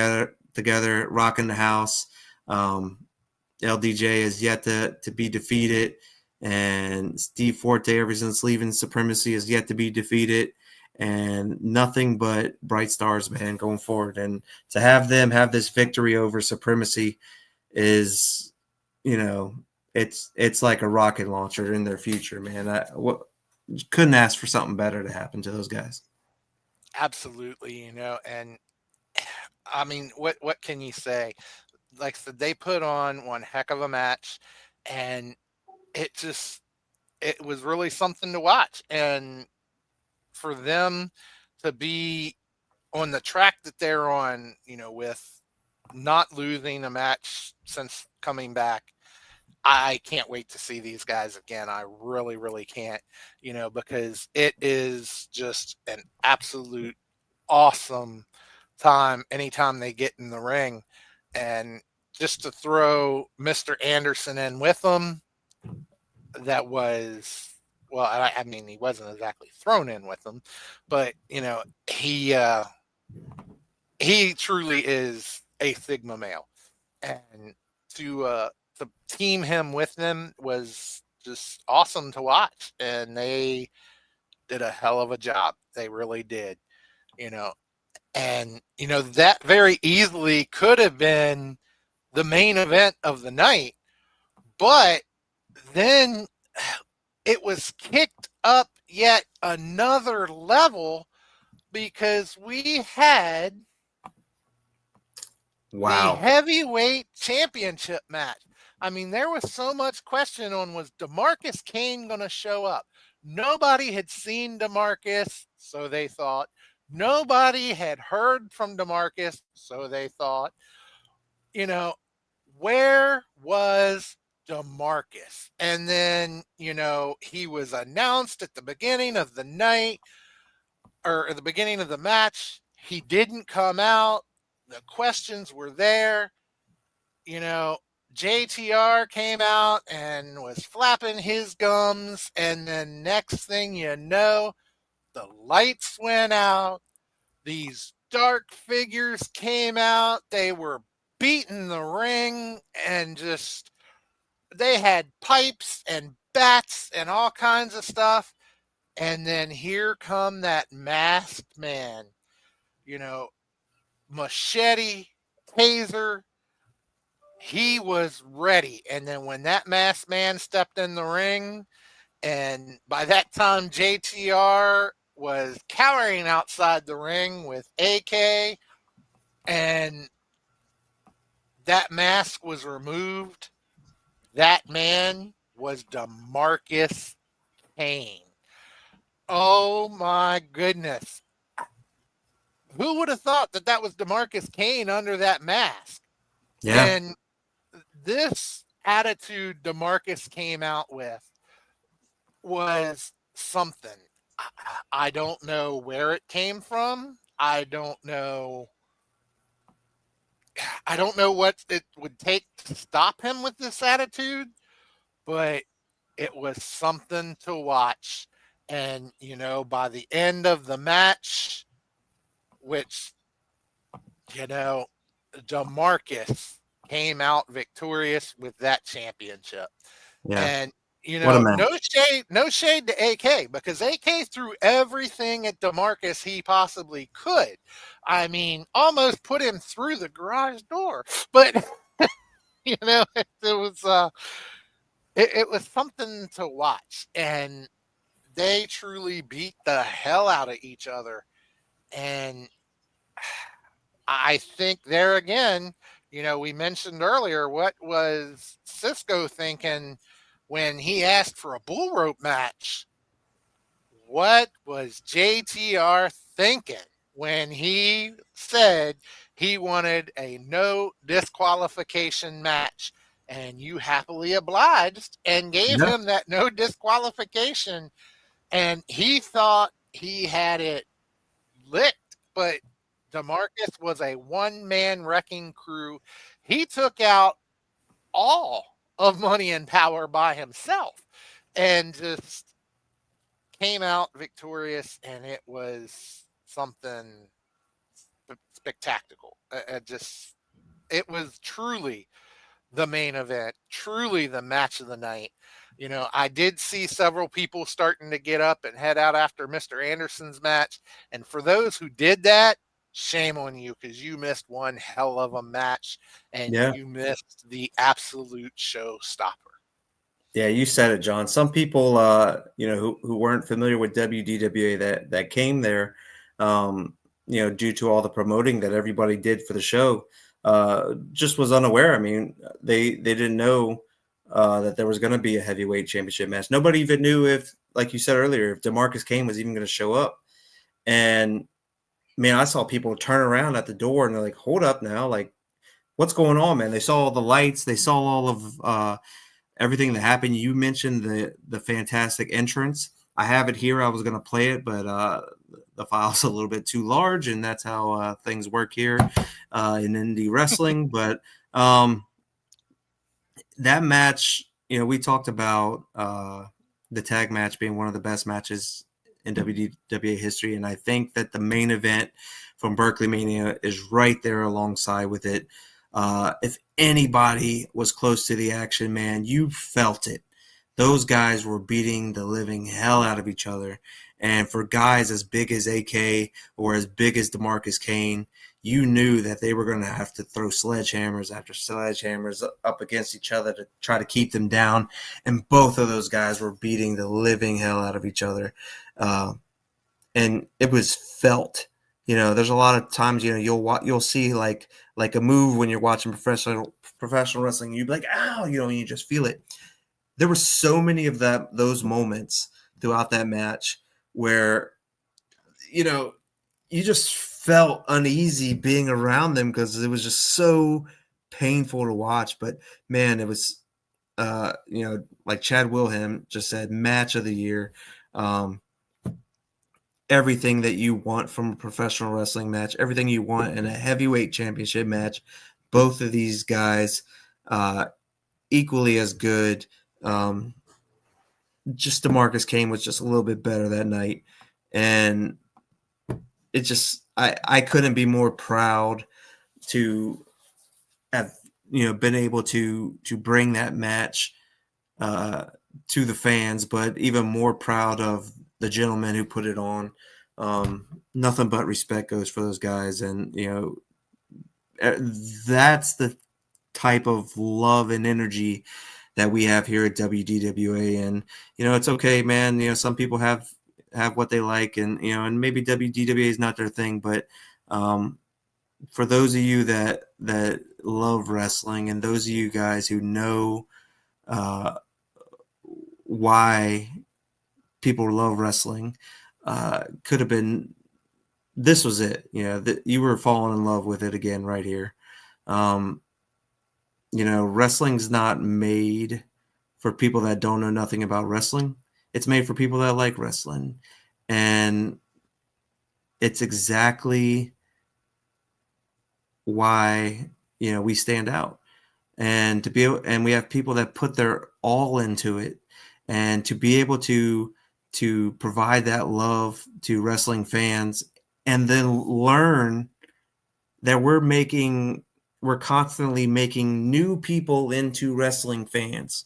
together, rocking the house. LDJ is yet to be defeated, and Steve Forte, ever since leaving Supremacy, is yet to be defeated. And nothing but bright stars, man, going forward. And to have them have this victory over Supremacy is, it's like a rocket launcher in their future, man. couldn't ask for something better to happen to those guys. Absolutely, and I mean, what can you say? Like I said, they put on one heck of a match, and it just it was really something to watch. And for them to be on the track that they're on, with not losing a match since coming back, I can't wait to see these guys again. I really, really can't, because it is just an absolute awesome time anytime they get in the ring. And just to throw Mr. Anderson in with them, that was, well, I mean, he wasn't exactly thrown in with them, but he truly is a Sigma male, and to team him with them was just awesome to watch, and they did a hell of a job. They really did, you know, and that very easily could have been the main event of the night, but then it was kicked up yet another level because we had the Wow. heavyweight championship match. I mean, there was so much question on, was DeMarcus Kane going to show up? Nobody had seen DeMarcus, so they thought. Nobody had heard from DeMarcus, so they thought. You know, where was DeMarcus? And then, he was announced at the beginning of the night, or at the beginning of the match. He didn't come out. The questions were there. You know, JTR came out and was flapping his gums. And then next thing you know, the lights went out. These dark figures came out. They were beating the ring, and just, they had pipes and bats and all kinds of stuff. And then here come that masked man, you know, machete, taser. He was ready. And then when that masked man stepped in the ring, and by that time JTR was cowering outside the ring with AK, and that mask was removed, that man was DeMarcus Kane. Oh my goodness. Who would have thought that that was DeMarcus Kane under that mask? Yeah. And this attitude DeMarcus came out with was something. I don't know where it came from. I don't know what it would take to stop him with this attitude, but it was something to watch. And, by the end of the match, which, you know, DeMarcus came out victorious with that championship. Yeah. And, What a match. no shade to AK, because AK threw everything at DeMarcus he possibly could. I mean, almost put him through the garage door. But it was something to watch, and they truly beat the hell out of each other. And I think there again, we mentioned earlier, what was Cisco thinking when he asked for a bull rope match? What was JTR thinking when he said he wanted a no disqualification match? And you happily obliged and gave Yeah. him that no disqualification. And he thought he had it licked, but DeMarcus was a one-man wrecking crew. He took out all of Money and Power by himself and just came out victorious, and it was something spectacular. It was truly the main event, truly the match of the night. I did see several people starting to get up and head out after Mr. Anderson's match. And for those who did that, shame on you, because you missed one hell of a match, and Yeah. you missed the absolute showstopper. Yeah, you said it, John. Some people, who weren't familiar with WDWA that came there, due to all the promoting that everybody did for the show, just was unaware. I mean, they didn't know that there was going to be a heavyweight championship match. Nobody even knew if, like you said earlier, if DeMarcus Kane was even going to show up. And man, I saw people turn around at the door and they're like, "Hold up now, like, what's going on, man?" They saw all the lights, they saw all of everything that happened. You mentioned the fantastic entrance. I have it here. I was going to play it, but the file's a little bit too large, and that's how things work here in indie wrestling. But that match, we talked about the tag match being one of the best matches in WDWA history, and I think that the main event from BerkleyMania is right there alongside with it. If anybody was close to the action, man, you felt it. Those guys were beating the living hell out of each other. And for guys as big as AK or as big as DeMarcus Kane, you knew that they were going to have to throw sledgehammers after sledgehammers up against each other to try to keep them down. And both of those guys were beating the living hell out of each other. And it was felt. There's a lot of times, you'll see like a move when you're watching professional wrestling. You'd be like, ow, and you just feel it. There were so many of those moments throughout that match where, you just felt uneasy being around them because it was just so painful to watch. But man, it was, like Chad Wilhelm just said, match of the year. Everything that you want from a professional wrestling match, everything you want in a heavyweight championship match. Both of these guys, equally as good. Just DeMarcus Kane was just a little bit better that night. And it just, I couldn't be more proud to have, been able to bring that match to the fans, but even more proud of the gentleman who put it on. Nothing but respect goes for those guys. And, that's the type of love and energy that we have here at WDWA. And, it's okay, man. Some people have what they like, and, and maybe WDWA is not their thing, but for those of you that love wrestling, and those of you guys who know why people love wrestling, could have been, this was it. That you were falling in love with it again right here. Wrestling's not made for people that don't know nothing about wrestling. It's made for people that like wrestling. And it's exactly why, we stand out. And and we have people that put their all into it, and to be able to provide that love to wrestling fans, and then learn that we're constantly making new people into wrestling fans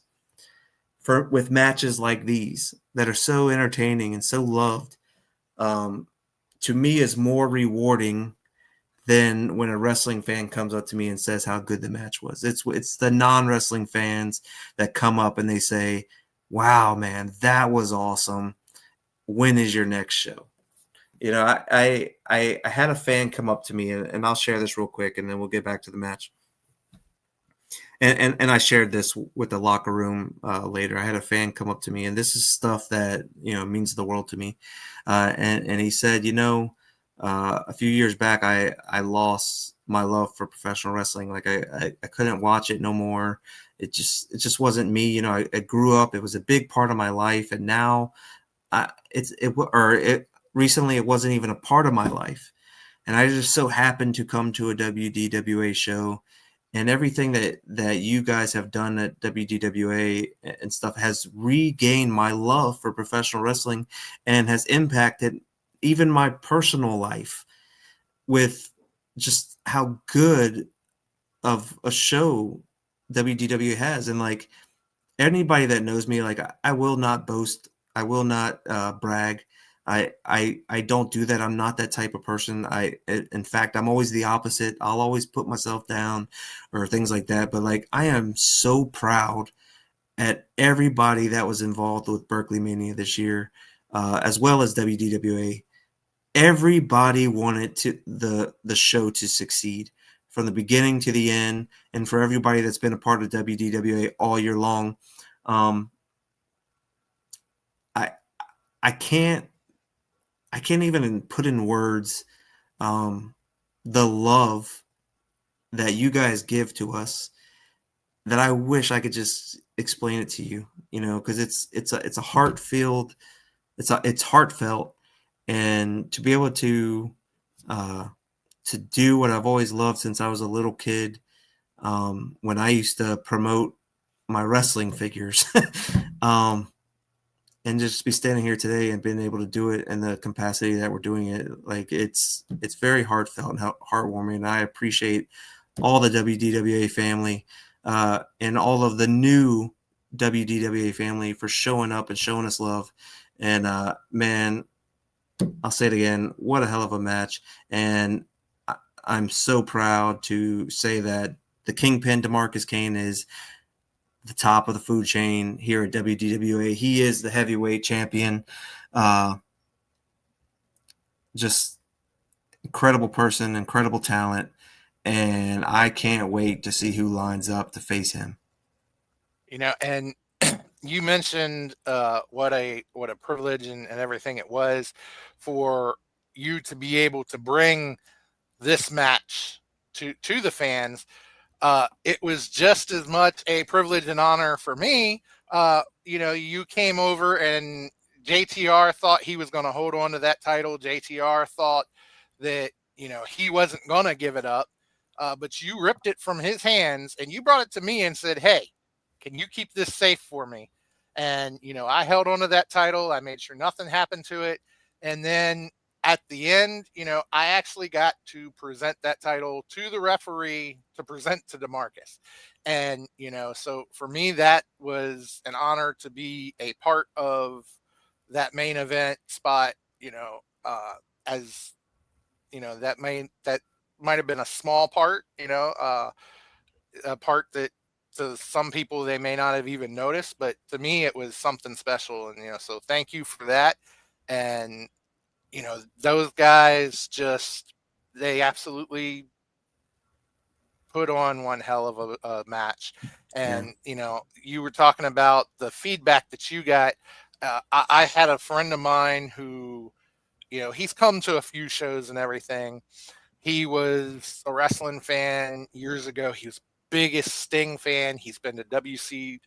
with matches like these that are so entertaining and so loved. To me, is more rewarding than when a wrestling fan comes up to me and says how good the match was. It's the non-wrestling fans that come up and they say, "Wow, man, that was awesome. When is your next show?" I had a fan come up to me, and I'll share this real quick, and then we'll get back to the match. And I shared this with the locker room later. I had a fan come up to me, and this is stuff that means the world to me. And he said, a few years back, I lost my love for professional wrestling. Like I couldn't watch it no more. It just wasn't me. I grew up. It was a big part of my life, and now recently it wasn't even a part of my life. And I just so happened to come to a WDWA show, and everything that you guys have done at WDWA and stuff has regained my love for professional wrestling, and has impacted even my personal life with just how good of a show WDWA has. And like, anybody that knows me, like, I will not boast. I will not brag. I don't do that. I'm not that type of person. In fact, I'm always the opposite. I'll always put myself down or things like that. But like, I am so proud at everybody that was involved with BerkleyMania this year, as well as WDWA. Everybody wanted the show to succeed from the beginning to the end, and for everybody that's been a part of WDWA all year long. I I can't even put in words the love that you guys give to us, that I wish I could just explain it to you, because it's a heart-filled, it's heartfelt, and to be able to do what I've always loved since I was a little kid, when I used to promote my wrestling figures, and just be standing here today and being able to do it in the capacity that we're doing it, like it's very heartfelt and heartwarming. And I appreciate all the WDWA family, and all of the new WDWA family for showing up and showing us love. And man, I'll say it again, what a hell of a match. And I'm so proud to say that the Kingpin DeMarcus Kane is the top of the food chain here at WDWA. He is the heavyweight champion. Just incredible person, incredible talent, and I can't wait to see who lines up to face him. And you mentioned what a privilege and everything it was for you to be able to bring this match to the fans. It was just as much a privilege and honor for me. You came over and JTR thought he was going to hold on to that title. JTR thought that, he wasn't going to give it up. But you ripped it from his hands and you brought it to me and said, "Hey, can you keep this safe for me?" And, I held on to that title. I made sure nothing happened to it. And then at the end, I actually got to present that title to the referee to present to DeMarcus. And, so for me, that was an honor to be a part of that main event spot, as, that might have been a small part, a part that to some people they may not have even noticed, but to me it was something special. And, so thank you for that. And, those guys they absolutely put on one hell of a match. Yeah. And, you were talking about the feedback that you got. I had a friend of mine who, he's come to a few shows and everything. He was a wrestling fan years ago. He was biggest Sting fan. He's been to WCW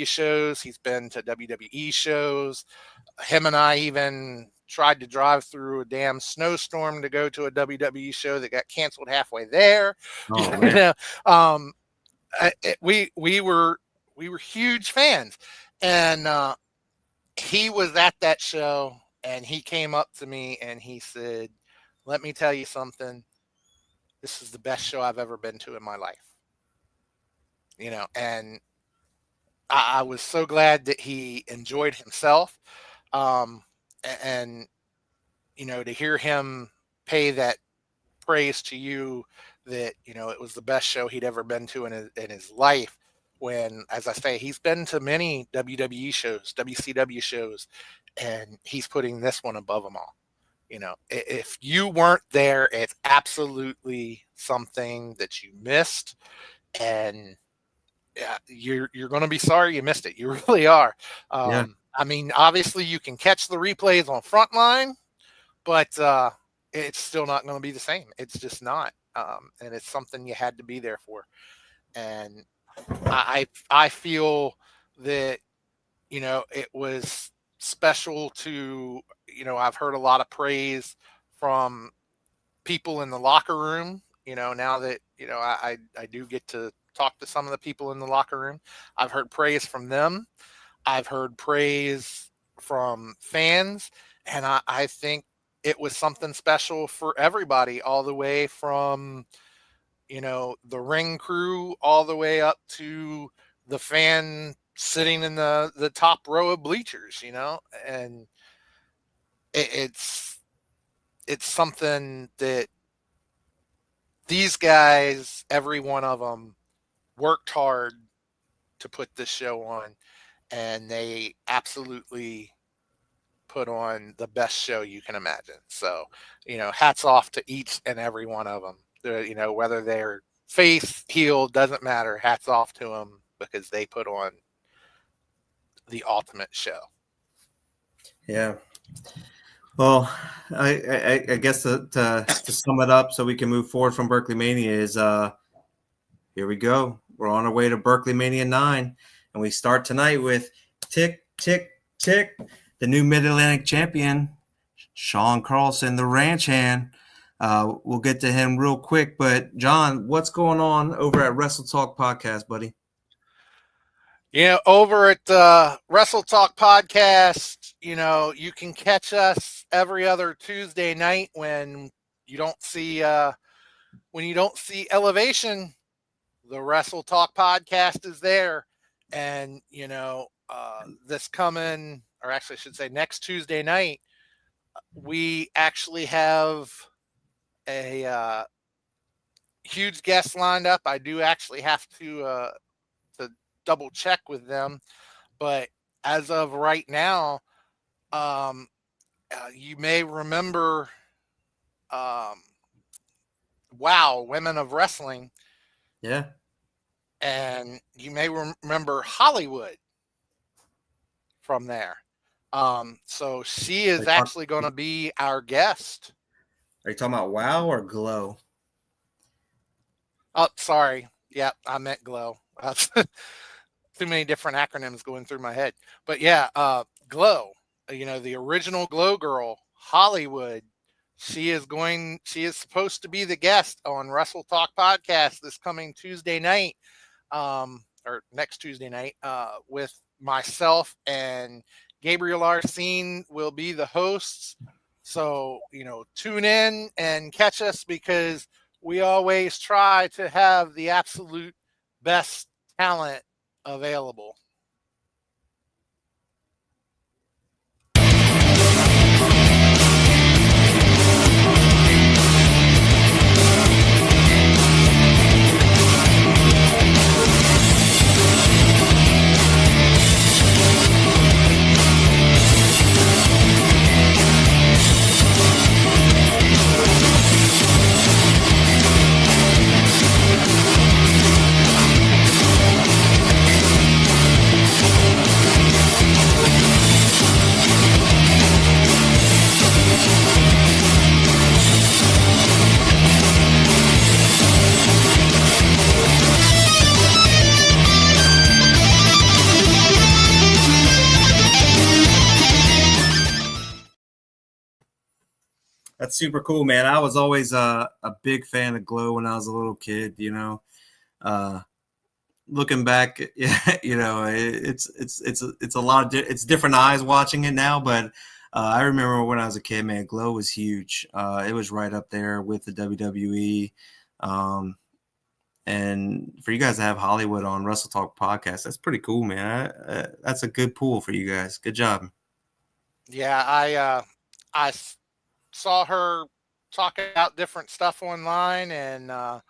shows. He's been to WWE shows. Him and I even tried to drive through a damn snowstorm to go to a WWE show that got canceled halfway there. Oh man. Um, we were huge fans, and he was at that show, and he came up to me and he said, "Let me tell you something. This is the best show I've ever been to in my life." And I was so glad that he enjoyed himself. Um, and, to hear him pay that praise to you that, it was the best show he'd ever been to in his life. When, as I say, he's been to many WWE shows, WCW shows, and he's putting this one above them all. If you weren't there, it's absolutely something that you missed, and yeah, you're going to be sorry you missed it. You really are. Yeah. I mean, obviously you can catch the replays on Frontline, but it's still not going to be the same. It's just not, and it's something you had to be there for. And I feel that it was special to I've heard a lot of praise from people in the locker room. Now that I do get to talk to some of the people in the locker room, I've heard praise from them. I've heard praise from fans, and I think it was something special for everybody, all the way from the ring crew all the way up to the fan sitting in the top row of bleachers. And it's something that these guys, every one of them, worked hard to put this show on, and they absolutely put on the best show you can imagine. So, hats off to each and every one of them. Whether they're face, heel, doesn't matter. Hats off to them because they put on the ultimate show. Yeah. Well, I guess to sum it up so we can move forward from BerkleyMania is here we go. We're on our way to BerkleyMania IX, and we start tonight with tick, tick, tick, the new Mid-Atlantic champion, Sean Carlson, the ranch hand. We'll get to him real quick, but John, what's going on over at Wrestle Talk Podcast, buddy? Over at Wrestle Talk Podcast, you can catch us every other Tuesday night when you don't see Elevation. The Wrestle Talk Podcast is there, and this coming, or actually, I should say, next Tuesday night, we actually have a huge guest lined up. I do actually have to double check with them, but as of right now, you may remember WOW, Women of Wrestling. Yeah. And you may remember Hollywood from there. So she is actually going to be our guest. Are you talking about WOW or Glow? Oh, sorry. Yeah, I meant Glow. Too many different acronyms going through my head. But yeah, Glow, the original Glow girl, Hollywood. She is supposed to be the guest on Wrestle Talk Podcast this coming Tuesday night, or next Tuesday night, with myself and Gabriel Arsene will be the hosts. So, tune in and catch us because we always try to have the absolute best talent available. That's super cool, man. I was always a big fan of Glow when I was a little kid. Looking back, it's a lot of it's different eyes watching it now. But I remember when I was a kid, man, Glow was huge. It was right up there with the WWE. And for you guys to have Hollywood on Wrestle Talk Podcast, that's pretty cool, man. That's a good pool for you guys. Good job. Yeah, I saw her talking about different stuff online, and I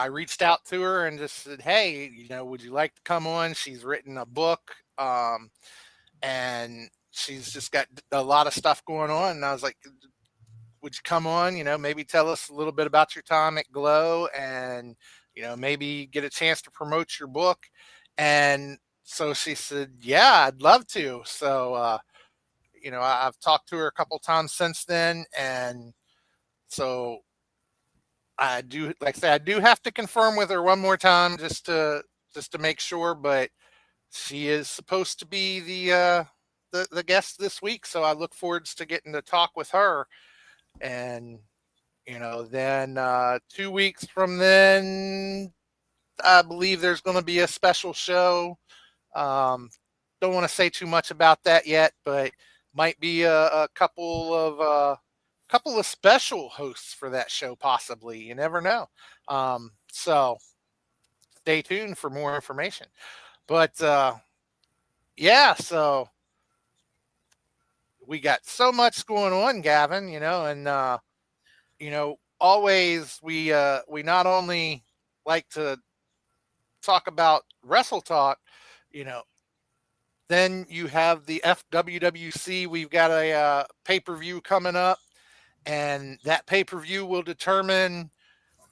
reached out to her and just said, hey, would you like to come on? She's written a book, and she's just got a lot of stuff going on. And I was like, would you come on, maybe tell us a little bit about your time at Glow and, maybe get a chance to promote your book. And so she said, yeah, I'd love to. So, I've talked to her a couple times since then. And so I do, like I said, I do have to confirm with her one more time just to make sure, but she is supposed to be the guest this week. So I look forward to getting to talk with her. And, then 2 weeks from then, I believe there's going to be a special show. Don't want to say too much about that yet, but might be a couple of special hosts for that show, possibly. You never know. So stay tuned for more information. But yeah, so we got so much going on, Gavin, and always we not only like to talk about Wrestle Talk, you know, then you have the FWWC. We've got a pay-per-view coming up, and that pay-per-view will determine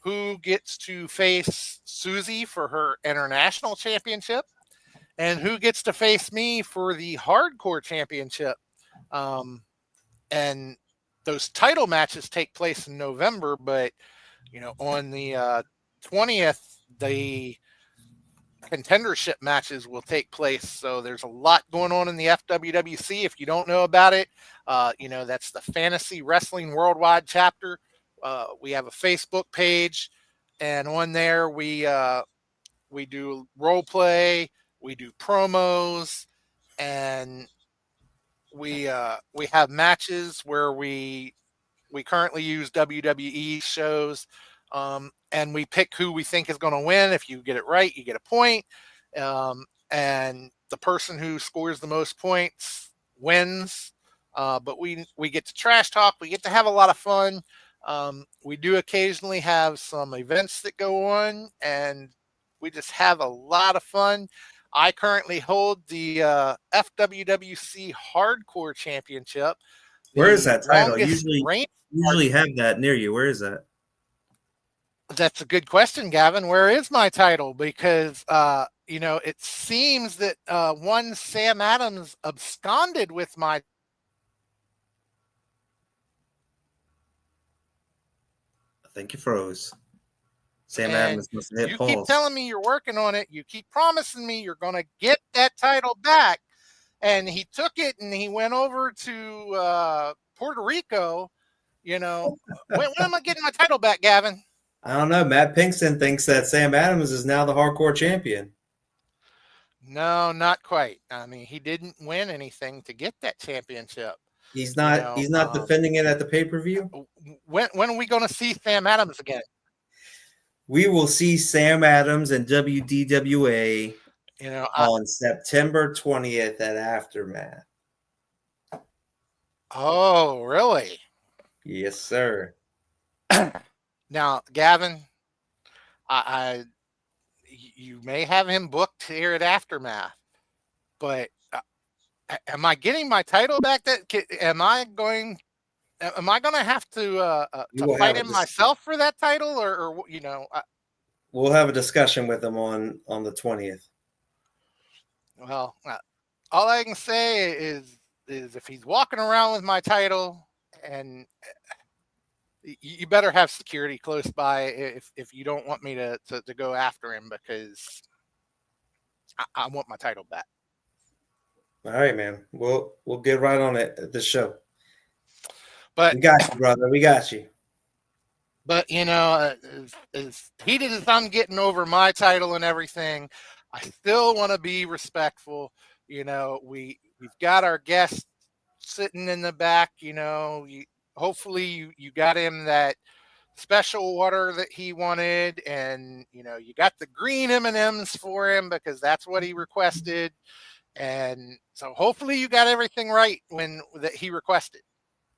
who gets to face Susie for her international championship and who gets to face me for the hardcore championship. And those title matches take place in November, but on the 20th, the contendership matches will take place. So there's a lot going on in the FWWC. If you don't know about it, that's the Fantasy Wrestling Worldwide chapter. We have a Facebook page, and on there we do role play, we do promos, and we have matches where we currently use WWE shows, and we pick who we think is going to win. If you get it right, you get a point, and the person who scores the most points wins. But we get to trash talk. We get to have a lot of fun. We do occasionally have some events that go on, and we just have a lot of fun. I currently hold the FWWC Hardcore Championship. Where is that title? Usually have that near you. Where is that? That's a good question, Gavin. Where is my title? Because it seems that one Sam Adams absconded with my. I think you froze. Sam Adams must have hit you pause. Keep telling me you're working on it. You keep promising me you're going to get that title back. And he took it and he went over to Puerto Rico. When am I getting my title back, Gavin? I don't know. Matt Pinkston thinks that Sam Adams is now the hardcore champion. No, not quite. I mean, he didn't win anything to get that championship. He's not. He's not defending it at the pay-per-view. When are we going to see Sam Adams again? We will see Sam Adams and WDWA on September 20th at Aftermath. Oh, really? Yes, sir. Now, Gavin, you may have him booked here at Aftermath, but am I getting my title back? Am I going to have to fight him myself for that title, or we'll have a discussion with him on the 20th. Well, all I can say is if he's walking around with my title, and you better have security close by if you don't want me to go after him, because I want my title back. All right, man. We'll get right on it at this show. But we got you, brother. We got you. But as heated as I'm getting over my title and everything, I still want to be respectful. We've got our guest sitting in the back. Hopefully you got him that special water that he wanted, and you got the green M&Ms for him because that's what he requested. And so hopefully you got everything right that he requested.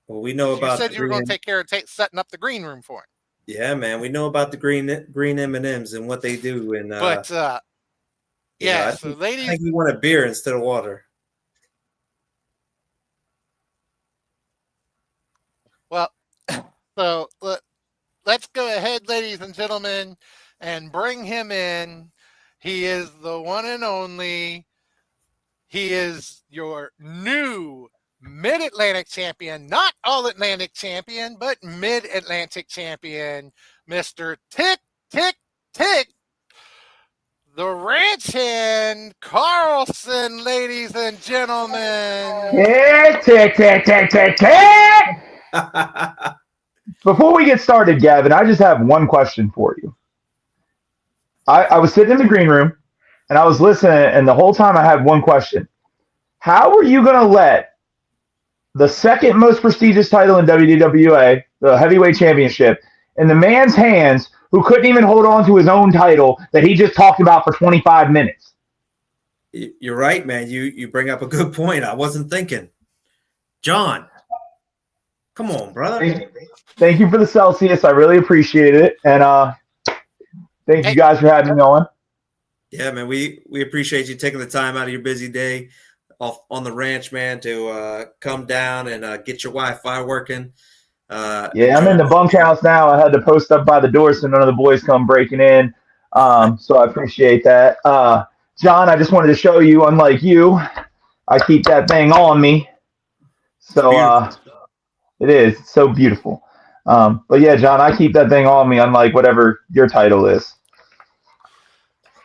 Well, we know about. You said you were going to take care of setting up the green room for him. Yeah, man, we know about the green M&Ms and what they do. And so ladies, I think we want a beer instead of water. Well, so let's go ahead, ladies and gentlemen, and bring him in. He is the one and only. He is your new Mid-Atlantic champion, not All-Atlantic champion, but Mid-Atlantic champion, Mr. Tick, Tick, Tick, the ranch hand, Carlson, ladies and gentlemen. Tick, tick, tick, tick, tick, tick. Before we get started, Gavin, I just have one question for you. I was sitting in the green room, and I was listening, and the whole time I had one question. How are you going to let the second most prestigious title in WDWA, the heavyweight championship, in the man's hands who couldn't even hold on to his own title that he just talked about for 25 minutes? You're right, man. You bring up a good point. I wasn't thinking. John, come on, brother. Thank you for the Celsius. I really appreciate it. And thank you guys for having me on. Yeah, man, we appreciate you taking the time out of your busy day off on the ranch, man, to come down and get your Wi-Fi working. Yeah, I'm in Enjoy. the bunkhouse now. I had to post up by the door so none of the boys come breaking in. So I appreciate that. John, I just wanted to show you, unlike you, I keep that thing on me. So Beautiful. it is. It's so beautiful. But yeah, John, I keep that thing on me, unlike whatever your title is.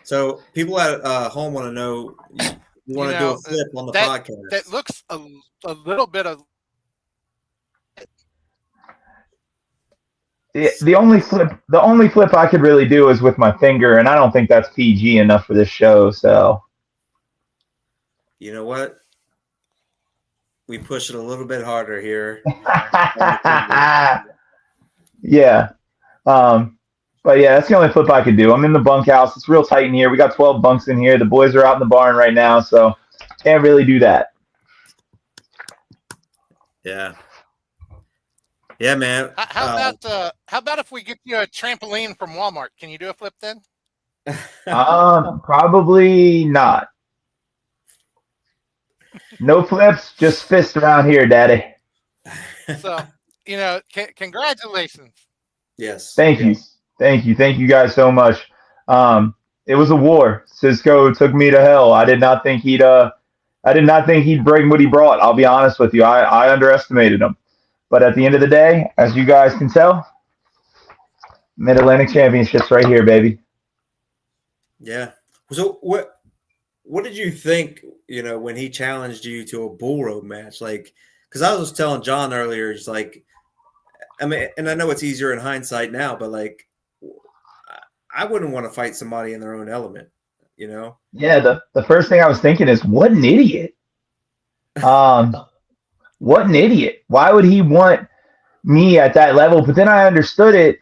So people at home want to know you You want to do a know, flip on the that podcast. looks a little bit of The only flip I could really do is with my finger, and I don't think that's PG enough for this show. So You know what? We push it a little bit harder here. yeah. Um, but yeah, that's the only flip I could do. I'm in the bunkhouse. It's real tight in here. We got 12 bunks in here. The boys are out in the barn right now, so can't really do that. Yeah. Yeah, man. how about if we get you a trampoline from Walmart? Can you do a flip then? Probably not. No flips, just fist around here, Daddy. So, congratulations. Yes. Thank you. Thank you guys so much. It was a war. Cisco took me to hell. I did not think he'd bring what he brought. I'll be honest with you. I underestimated him. But at the end of the day, as you guys can tell, Mid Atlantic Championships right here, baby. Yeah. So what did you think, when he challenged you to a bull rope match? Like, because I was telling John earlier, it's like, I mean, and I know it's easier in hindsight now, but like, I wouldn't want to fight somebody in their own element, Yeah, the first thing I was thinking is, what an idiot. Um, what an idiot. Why would he want me at that level? But then I understood it.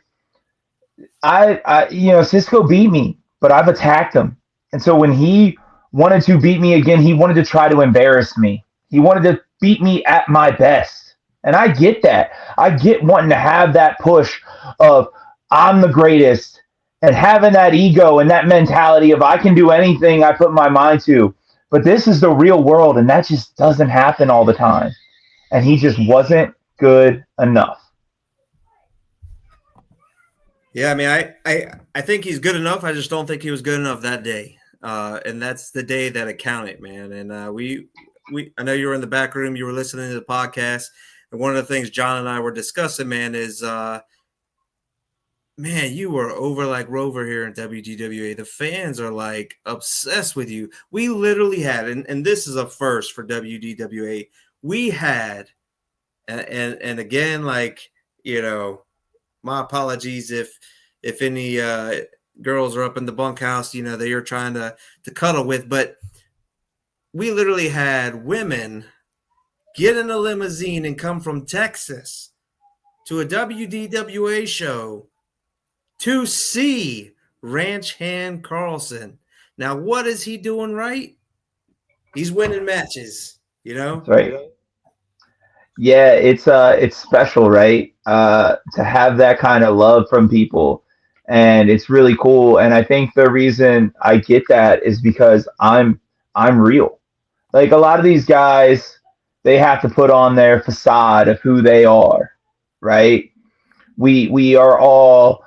Cisco beat me, but I've attacked him. And so when he wanted to beat me again, he wanted to try to embarrass me. He wanted to beat me at my best. And I get that. I get wanting to have that push of I'm the greatest and having that ego and that mentality of I can do anything I put my mind to. But this is the real world, and that just doesn't happen all the time. And he just wasn't good enough. Yeah, I mean, I think he's good enough. I just don't think he was good enough that day. And that's the day that it counted, man. And I know you were in the back room, you were listening to the podcast, and one of the things John and I were discussing, man, is man, you were over like Rover here in WDWA. The fans are like obsessed with you. We literally had, and this is a first for WDWA. We had, and again, like, my apologies if any girls are up in the bunkhouse, that you're trying to cuddle with, but we literally had women get in a limousine and come from Texas to a WDWA show to see Ranch Hand Carlson. Now, what is he doing right? He's winning matches, That's right. Yeah, it's special, right? To have that kind of love from people, and it's really cool. And I think the reason I get that is because I'm real. Like a lot of these guys, they have to put on their facade of who they are, right? We are all,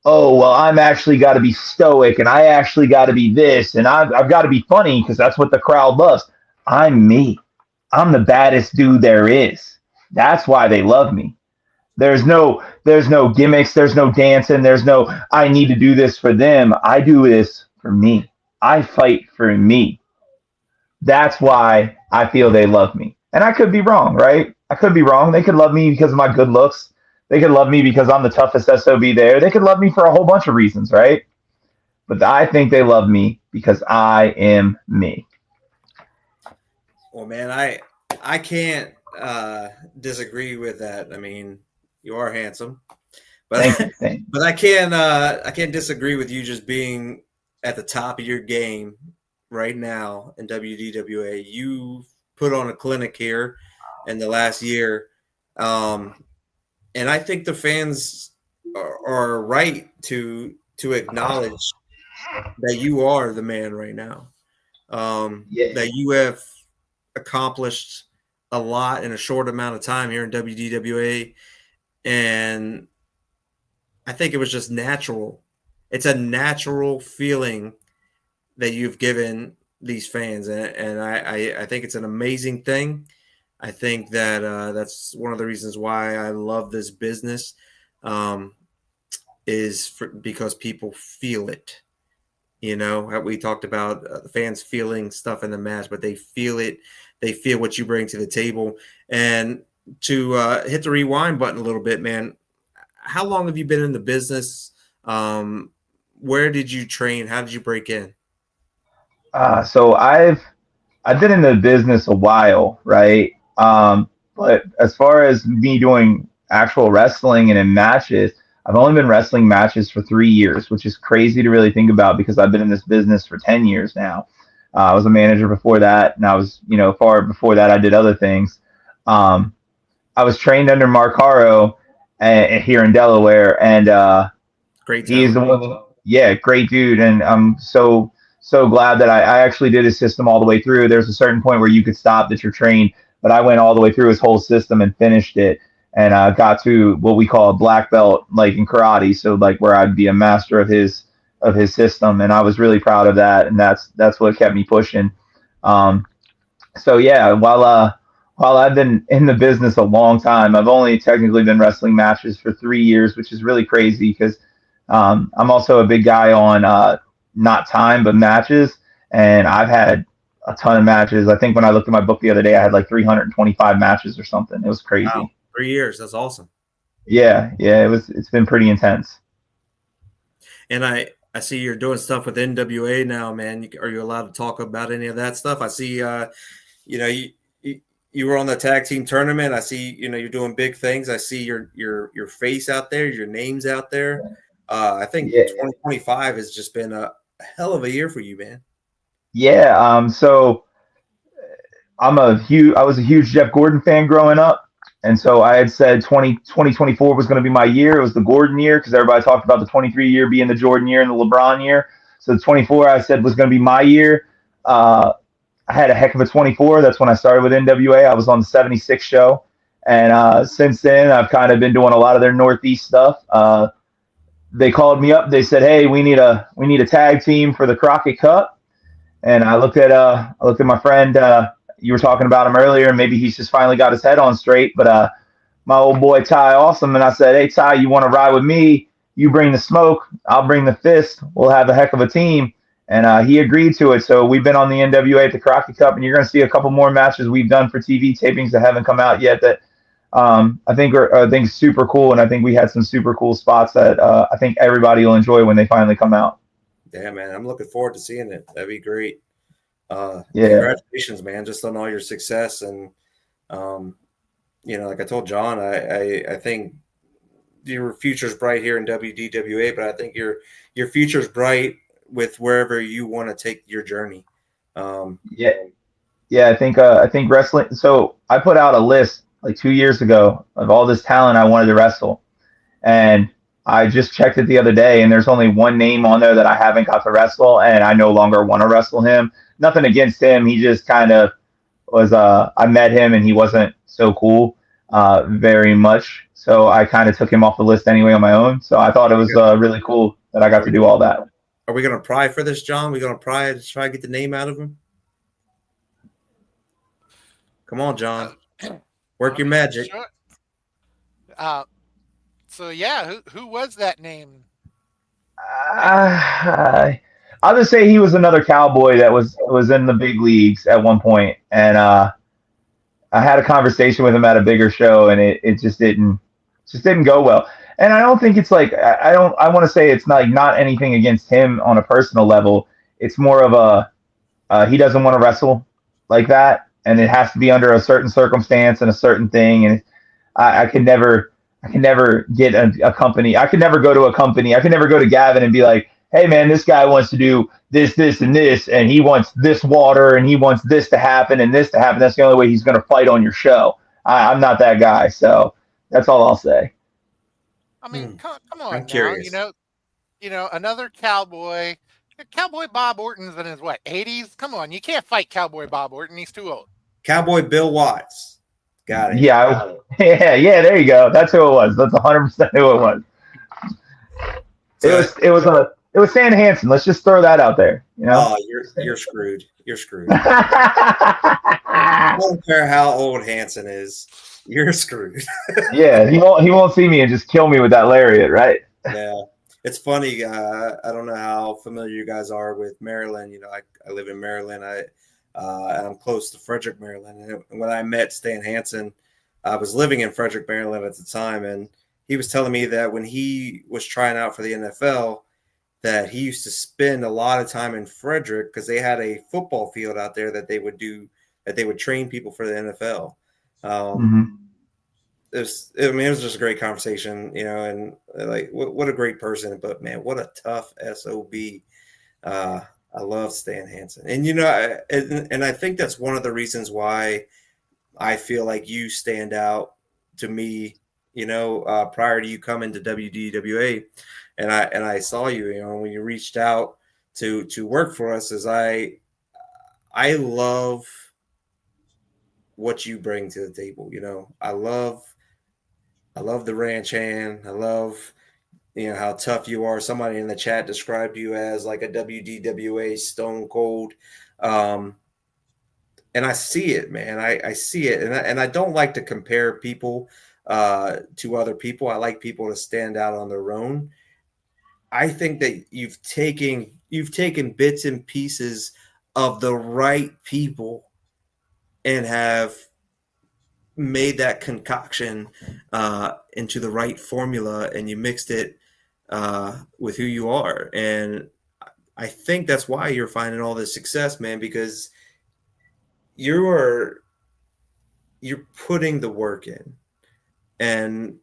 oh well, I'm actually got to be stoic, and I actually got to be this, and I've got to be funny because that's what the crowd loves. I'm me. I'm the baddest dude there is. That's why they love me. There's no gimmicks, there's no dancing, there's no I need to do this for them. I do this for me. I fight for me. That's why I feel they love me. And I could be wrong, right? I could be wrong. They could love me because of my good looks. They could love me because I'm the toughest SOB there. They could love me for a whole bunch of reasons, right? But I think they love me because I am me. Well, man, I can't disagree with that. I mean, you are handsome, but Thank you. but I can't disagree with you just being at the top of your game right now in WDWA. You put on a clinic here in the last year, and I think the fans are right to acknowledge that you are the man right now. Yeah. That you have accomplished a lot in a short amount of time here in WDWA, and I think it was just natural. It's a natural feeling that you've given these fans, and I think it's an amazing thing. I think that that's one of the reasons why I love this business, because people feel it. You know, we talked about the fans feeling stuff in the match, but they feel it. They feel what you bring to the table. And to hit the rewind button a little bit, man, how long have you been in the business? Where did you train? How did you break in? So I've been in the business a while, right? But as far as me doing actual wrestling and in matches, I've only been wrestling matches for 3 years, which is crazy to really think about because I've been in this business for 10 years now. I was a manager before that, and I was, far before that, I did other things. Um, I was trained under Mark Haro here in Delaware, and Great he's the talent. one. Yeah, great dude, and I'm so glad that I actually did his system all the way through. There's a certain point where you could stop that you're trained, but I went all the way through his whole system and finished it, and got to what we call a black belt, like in karate. So like where I'd be a master of his system, and I was really proud of that, and that's what kept me pushing. Um, so yeah, while I've been in the business a long time, I've only technically been wrestling matches for 3 years, which is really crazy because I'm also a big guy on not time but matches, and I've had a ton of matches. I think when I looked at my book the other day, I had like 325 matches or something. It was Wow, crazy. 3 years. That's awesome. Yeah, it's been pretty intense. And I see you're doing stuff with NWA now, man. Are you allowed to talk about any of that stuff? I see, you were on the tag team tournament. I see, you're doing big things. I see your face out there, your name's out there. I think Yeah, 2025 has just been a hell of a year for you, man. yeah. So I was a huge Jeff Gordon fan growing up. And so I had said 2024 was going to be my year. It was the Gordon year because everybody talked about the 23 year being the Jordan year and the LeBron year. So the 24 I said was going to be my year. I had a heck of a 24. That's when I started with NWA. I was on the 76 show. And since then, I've kind of been doing a lot of their Northeast stuff. They called me up. They said, "Hey, we need a tag team for the Crockett Cup." And I looked at my friend. You were talking about him earlier, and maybe he's just finally got his head on straight. But my old boy Ty Awesome, and I said, "Hey Ty, you want to ride with me? You bring the smoke, I'll bring the fist. We'll have a heck of a team." And he agreed to it. So we've been on the NWA at the Crockett Cup, and you're going to see a couple more matches we've done for TV tapings that haven't come out yet. That I think super cool, and I think we had some super cool spots that I think everybody will enjoy when they finally come out. Yeah, man. I'm looking forward to seeing it. That'd be great. Yeah, Congratulations, man, just on all your success. And, like I told John, I think your future's bright here in WDWA, but I think your future's bright with wherever you want to take your journey. yeah, yeah. I think wrestling. So I put out a list like 2 years ago of all this talent I wanted to wrestle, and I just checked it the other day, and there's only one name on there that I haven't got to wrestle, and I no longer want to wrestle him. Nothing against him. He just kind of was. I met him, and he wasn't so cool, very much. So I kind of took him off the list anyway on my own. So I thought it was really cool that I got to do all that. Are we going to pry for this, John? We're going to pry to try to get the name out of him? Come on, John. Work your magic. Sure. So yeah, who was that name? I'll just say he was another cowboy that was in the big leagues at one point, and I had a conversation with him at a bigger show, and it just didn't go well. And I don't think it's like I want to say it's not anything against him on a personal level. It's more of he doesn't want to wrestle like that, and it has to be under a certain circumstance and a certain thing. And I could never get a company. I could never go to a company. I could never go to Gaven and be like, "Hey man, this guy wants to do this, and this, and he wants this water, and he wants this to happen and this to happen." That's the only way he's going to fight on your show. I'm not that guy, so that's all I'll say. I mean, come on I'm now. curious. Another cowboy. Cowboy Bob Orton's in his what, 80s? Come on, you can't fight Cowboy Bob Orton. He's too old. Cowboy Bill Watts. Got it. Yeah, yeah. There you go. That's who it was. That's 100% who it was. It was Stan Hansen. Let's just throw that out there. You know? Oh, you're screwed. You're screwed. I don't care how old Hansen is. You're screwed. Yeah, he won't see me and just kill me with that lariat, right? Yeah. It's funny. I don't know how familiar you guys are with Maryland. You know, I live in Maryland. And I'm close to Frederick, Maryland. And when I met Stan Hansen, I was living in Frederick, Maryland at the time, and he was telling me that when he was trying out for the NFL, that he used to spend a lot of time in Frederick because they had a football field out there that they would train people for the NFL. It was just a great conversation, you know, and like what a great person, but man, what a tough SOB. I love Stan Hansen, and you know, and I think that's one of the reasons why I feel like you stand out to me. You know, prior to you coming to WDWA, and I saw you, you know, when you reached out to work for us, as I love what you bring to the table. You know, I love the ranch hand. I love, you know, how tough you are. Somebody in the chat described you as like a WDWA Stone Cold. And I see it, man. I see it. And I don't like to compare people to other people. I like people to stand out on their own. I think that you've taken bits and pieces of the right people and have made that concoction into the right formula, and you mixed it with who you are. And I think that's why you're finding all this success, man, because you're putting the work in. And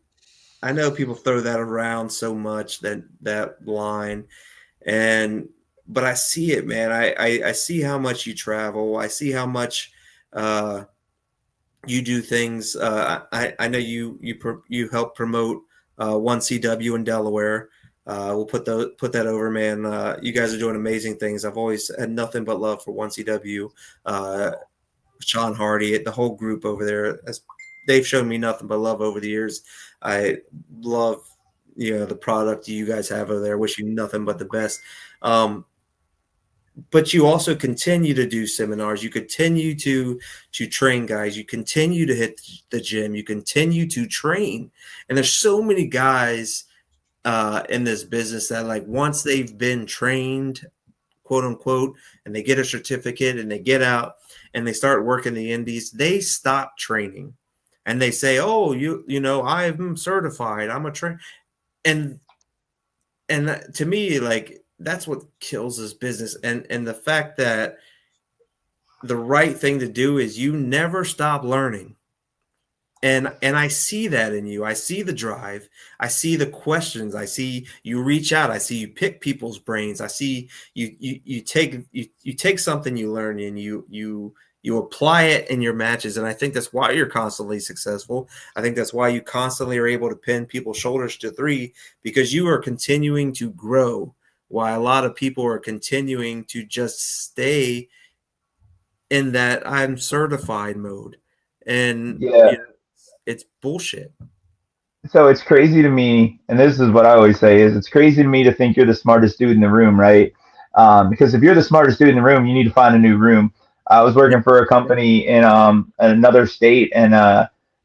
I know people throw that around so much, that line, but I see it, man. I see how much you travel. I see how much you do things. I know you help promote 1CW in Delaware. We'll put that over, man. You guys are doing amazing things. I've always had nothing but love for 1CW. Sean Hardy, the whole group over there. They've shown me nothing but love over the years. I love, you know, the product you guys have over there. Wish you nothing but the best. But you also continue to do seminars. You continue to train guys. You continue to hit the gym. You continue to train. And there's so many guys in this business that, like, once they've been trained, quote unquote, and they get a certificate and they get out and they start working the indies, they stop training. And they say, "Oh, you know, I'm certified. I'm a trainer." And to me, like, that's what kills this business. And the fact that the right thing to do is you never stop learning. And I see that in you. I see the drive. I see the questions. I see you reach out. I see you pick people's brains. I see you take something you learn and you apply it in your matches. And I think that's why you're constantly successful. I think that's why you constantly are able to pin people's shoulders to three, because you are continuing to grow, while a lot of people are continuing to just stay in that I'm certified mode. And yeah, it's bullshit. So it's crazy to me, and this is what I always say, is it's crazy to me to think you're the smartest dude in the room, right? Because if you're the smartest dude in the room, you need to find a new room. I was working for a company in another state, and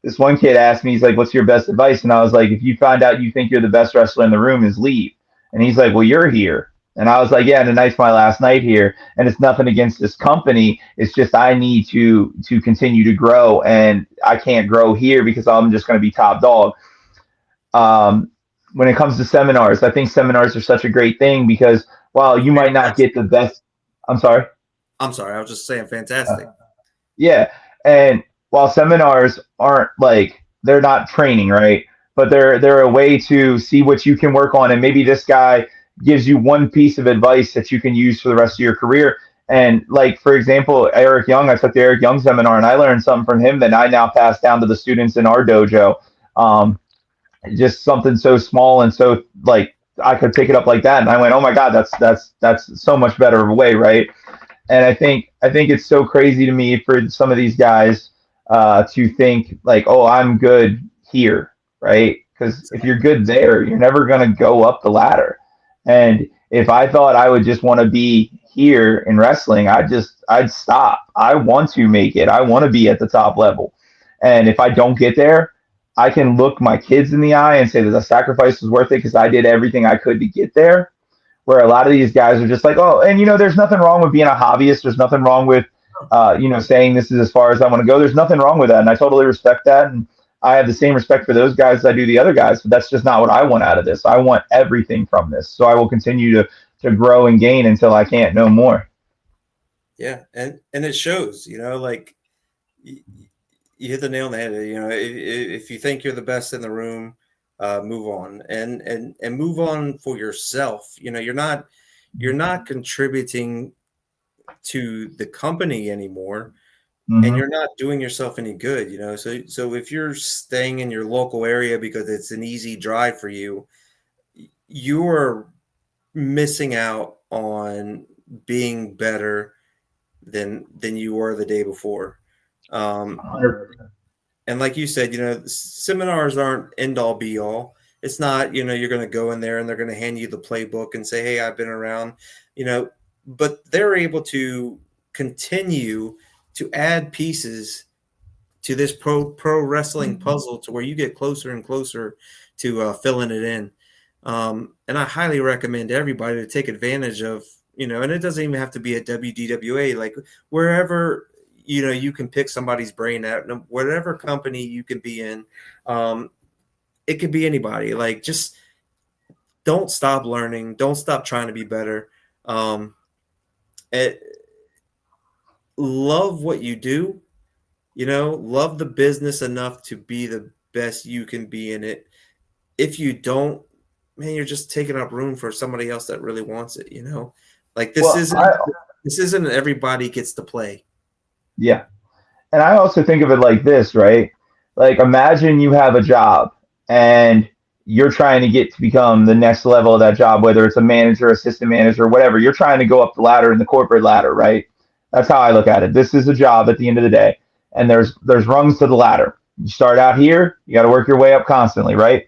this one kid asked me, he's like, "What's your best advice?" And I was like, "If you find out you think you're the best wrestler in the room, is leave." And he's like, "Well, you're here." And I was like, "Yeah, tonight's my last night here." And it's nothing against this company. It's just I need to continue to grow, and I can't grow here because I'm just going to be top dog. When it comes to seminars, I think seminars are such a great thing because while you might not get the best, I'm sorry. I was just saying, fantastic. Yeah. And while seminars aren't like, they're not training, right? But they're a way to see what you can work on. And maybe this guy gives you one piece of advice that you can use for the rest of your career. And like, for example, Eric Young, I took the Eric Young seminar and I learned something from him that I now pass down to the students in our dojo. Just something so small and so like I could pick it up like that. And I went, oh my God, that's so much better of a way, right? And I think it's so crazy to me for some of these guys to think like, oh, I'm good here, right? Because if you're good there, you're never gonna go up the ladder. And if I thought I would just want to be here in wrestling, I'd stop. I want to make it. I want to be at the top level. And if I don't get there, I can look my kids in the eye and say that the sacrifice was worth it because I did everything I could to get there. Where a lot of these guys are just like, oh, and there's nothing wrong with being a hobbyist. There's nothing wrong with, saying this is as far as I want to go. There's nothing wrong with that, and I totally respect that. And I have the same respect for those guys as I do the other guys. But that's just not what I want out of this. I want everything from this, so I will continue to grow and gain until I can't no more. Yeah, and it shows. Like you hit the nail on the head. If you think you're the best in the room, move on and move on for yourself. You're not contributing to the company anymore, and you're not doing yourself any good. So if you're staying in your local area because it's an easy drive for you, you're missing out on being better than you were the day before. 100%. And like you said, seminars aren't end all be all. It's not, you're going to go in there and they're going to hand you the playbook and say, hey, I've been around, but they're able to continue to add pieces to this pro wrestling puzzle to where you get closer and closer to filling it in. And I highly recommend everybody to take advantage of, and it doesn't even have to be a WDWA, like wherever, you can pick somebody's brain at, whatever company you can be in. It could be anybody. Like, just don't stop learning. Don't stop trying to be better. Love what you do, love the business enough to be the best you can be in it. If you don't, man, you're just taking up room for somebody else that really wants it, like this isn't everybody gets to play. Yeah. And I also think of it like this, right? Like, imagine you have a job and you're trying to get to become the next level of that job, whether it's a manager, assistant manager, whatever. You're trying to go up the ladder in the corporate ladder, right? That's how I look at it. This is a job at the end of the day, and there's rungs to the ladder. You start out here, you got to work your way up constantly, right?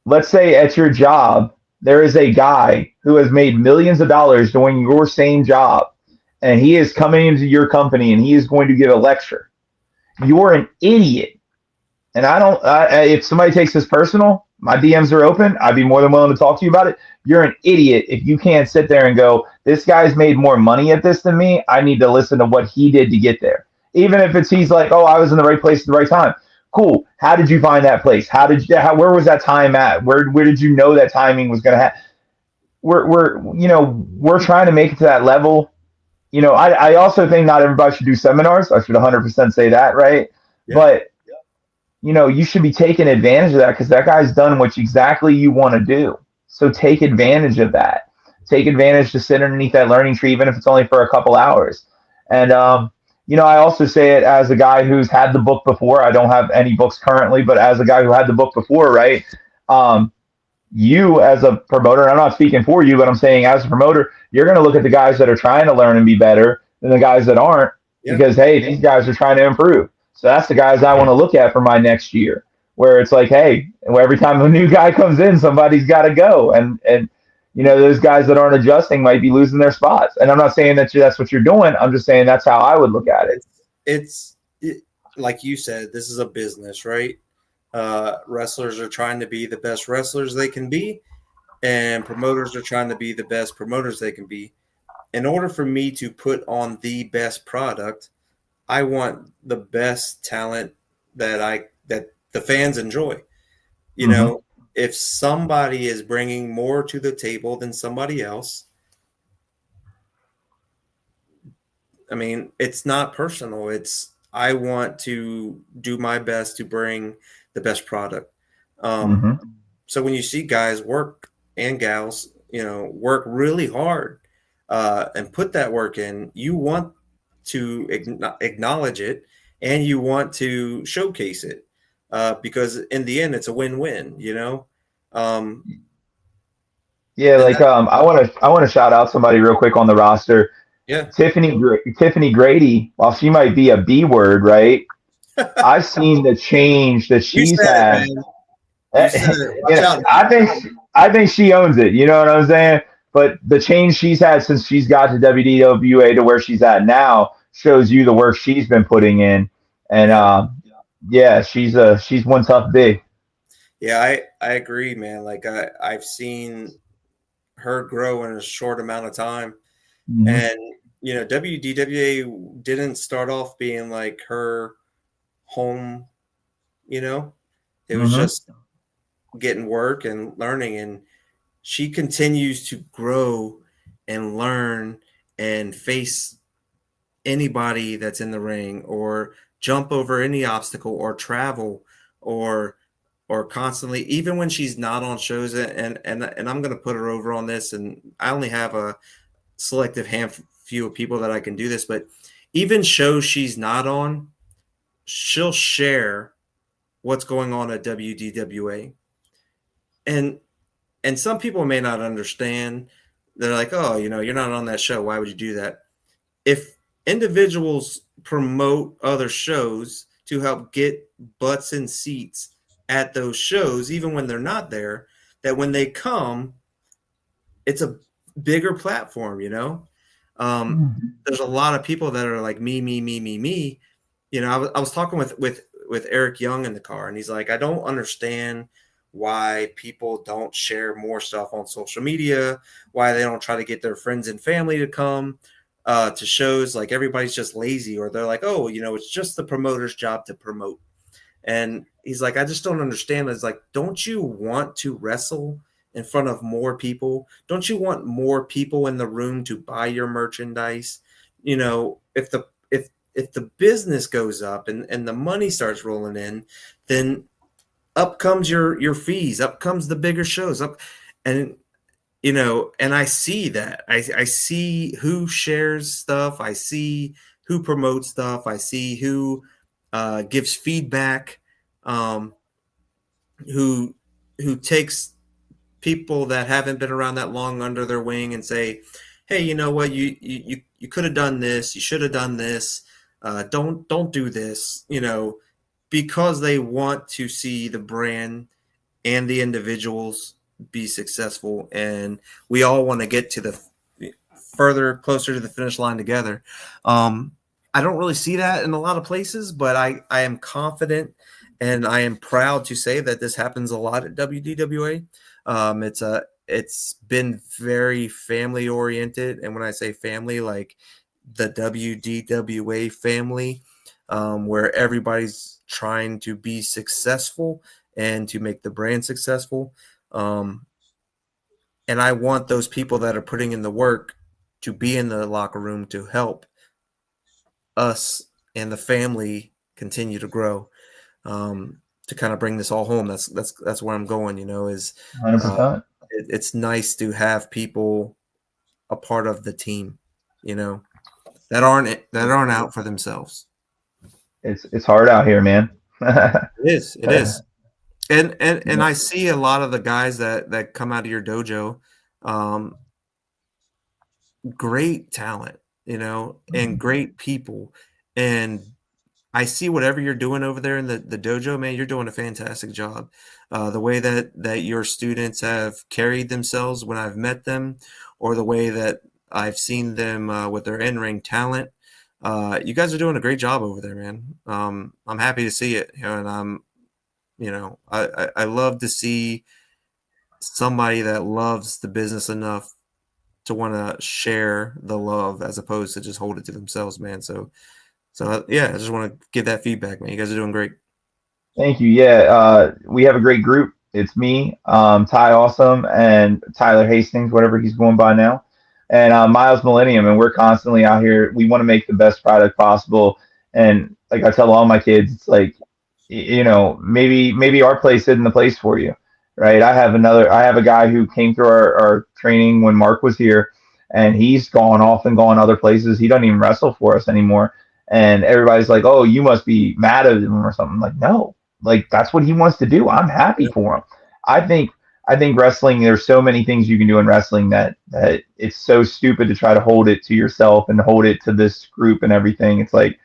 Let's say at your job, there is a guy who has made millions of dollars doing your same job, and he is coming into your company and he is going to give a lecture. You're an idiot. And if somebody takes this personal, my DMs are open. I'd be more than willing to talk to you about it. You're an idiot if you can't sit there and go, this guy's made more money at this than me. I need to listen to what he did to get there. Even if he's like, oh, I was in the right place at the right time. Cool. How did you find that place? Where was that time at? Where did you know that timing was going to happen? We're trying to make it to that level. I also think not everybody should do seminars. I should 100% say that, right? Yeah. But you should be taking advantage of that because that guy's done what exactly you want to do. So take advantage of that. Take advantage to sit underneath that learning tree, even if it's only for a couple hours. And, I also say it as a guy who's had the book before. I don't have any books currently, but as a guy who had the book before, right? You as a promoter, and I'm not speaking for you, but I'm saying as a promoter, you're going to look at the guys that are trying to learn and be better than the guys that aren't because, hey, these guys are trying to improve. So that's the guys I want to look at for my next year, where it's like, hey, every time a new guy comes in, somebody's got to go. And those guys that aren't adjusting might be losing their spots. And I'm not saying that's what you're doing. I'm just saying that's how I would look at it. It's like you said, this is a business, right? Wrestlers are trying to be the best wrestlers they can be, and promoters are trying to be the best promoters they can be. In order for me to put on the best product, I want the best talent that the fans enjoy. If somebody is bringing more to the table than somebody else, I mean, it's not personal. I want to do my best to bring the best product. So when you see guys work and gals, work really hard and put that work in, you want to acknowledge it and you want to showcase it because in the end, it's a win-win, Yeah, And like that, I want to shout out somebody real quick on the roster. yeah, Tiffany Grady, while she might be a B word, right? I've seen the change that you she's said it, had. man. You said it. You Watch know, out now. I think she owns it. You know what I'm saying? But the change she's had since she's got to WDWA to where she's at now shows you the work she's been putting in. And Yeah. yeah, she's one tough big. Yeah, I agree, man. Like I've seen her grow in a short amount of time. Hmm. And WDWA didn't start off being like her home, you know. It was Hmm. just getting work and learning, and she continues to grow and learn and face anybody that's in the ring or jump over any obstacle or travel or constantly, even when she's not on shows, and I'm going to put her over on this, and I only have a selective few of people that I can do this, but even shows she's not on, she'll share what's going on at WDWA. And some people may not understand. They're like, "Oh, you're not on that show. Why would you do that?" If individuals promote other shows to help get butts in seats at those shows, even when they're not there, that when they come, it's a bigger platform, there's a lot of people that are like me, me, me, me, me. I was talking with Eric Young in the car, and he's like, I don't understand why people don't share more stuff on social media, why they don't try to get their friends and family to come to shows. Like everybody's just lazy, or they're like, oh, it's just the promoter's job to promote. And he's like, I just don't understand. It's like, don't you want to wrestle in front of more people? Don't you want more people in the room to buy your merchandise? If the business goes up and the money starts rolling in, then up comes your fees, up comes the bigger shows, up. And and I see that. I see who shares stuff, I see who promotes stuff, I see who gives feedback, um, who takes people that haven't been around that long under their wing and say, hey, you know what, you could have done this, you should have done this, don't do this, because they want to see the brand and the individuals be successful, and we all want to get to the closer to the finish line together. I don't really see that in a lot of places, but I am confident and I am proud to say that this happens a lot at WDWA. It's been very family oriented, and when I say family, like the WDWA family, where everybody's trying to be successful and to make the brand successful. And I want those people that are putting in the work to be in the locker room to help us and the family continue to grow, to kind of bring this all home. That's where I'm going, is 100%. it's nice to have people a part of the team, that aren't out for themselves. It's hard out here, man. It is. And I see a lot of the guys that come out of your dojo, great talent, and great people. And I see whatever you're doing over there in the dojo, man, you're doing a fantastic job. The way that your students have carried themselves when I've met them, or the way that I've seen them with their in-ring talent, you guys are doing a great job over there, man. I'm happy to see it, and I love to see somebody that loves the business enough to want to share the love as opposed to just hold it to themselves, man. So yeah, I just want to give that feedback, man. You guys are doing great. Thank you. Yeah, we have a great group. It's me, Ty Awesome, and Tyler Hastings, whatever he's going by now, and Miles Millennium. And we're constantly out here. We want to make the best product possible. And like I tell all my kids, it's like, maybe our place isn't the place for you, right? I have a guy who came through our training when Mark was here, and he's gone off and gone other places. He doesn't even wrestle for us anymore. And everybody's like, oh, you must be mad at him or something. Like, no, like that's what he wants to do. I'm happy for him. I think I think wrestling, there's so many things you can do in wrestling that it's so stupid to try to hold it to yourself and hold it to this group and everything. It's like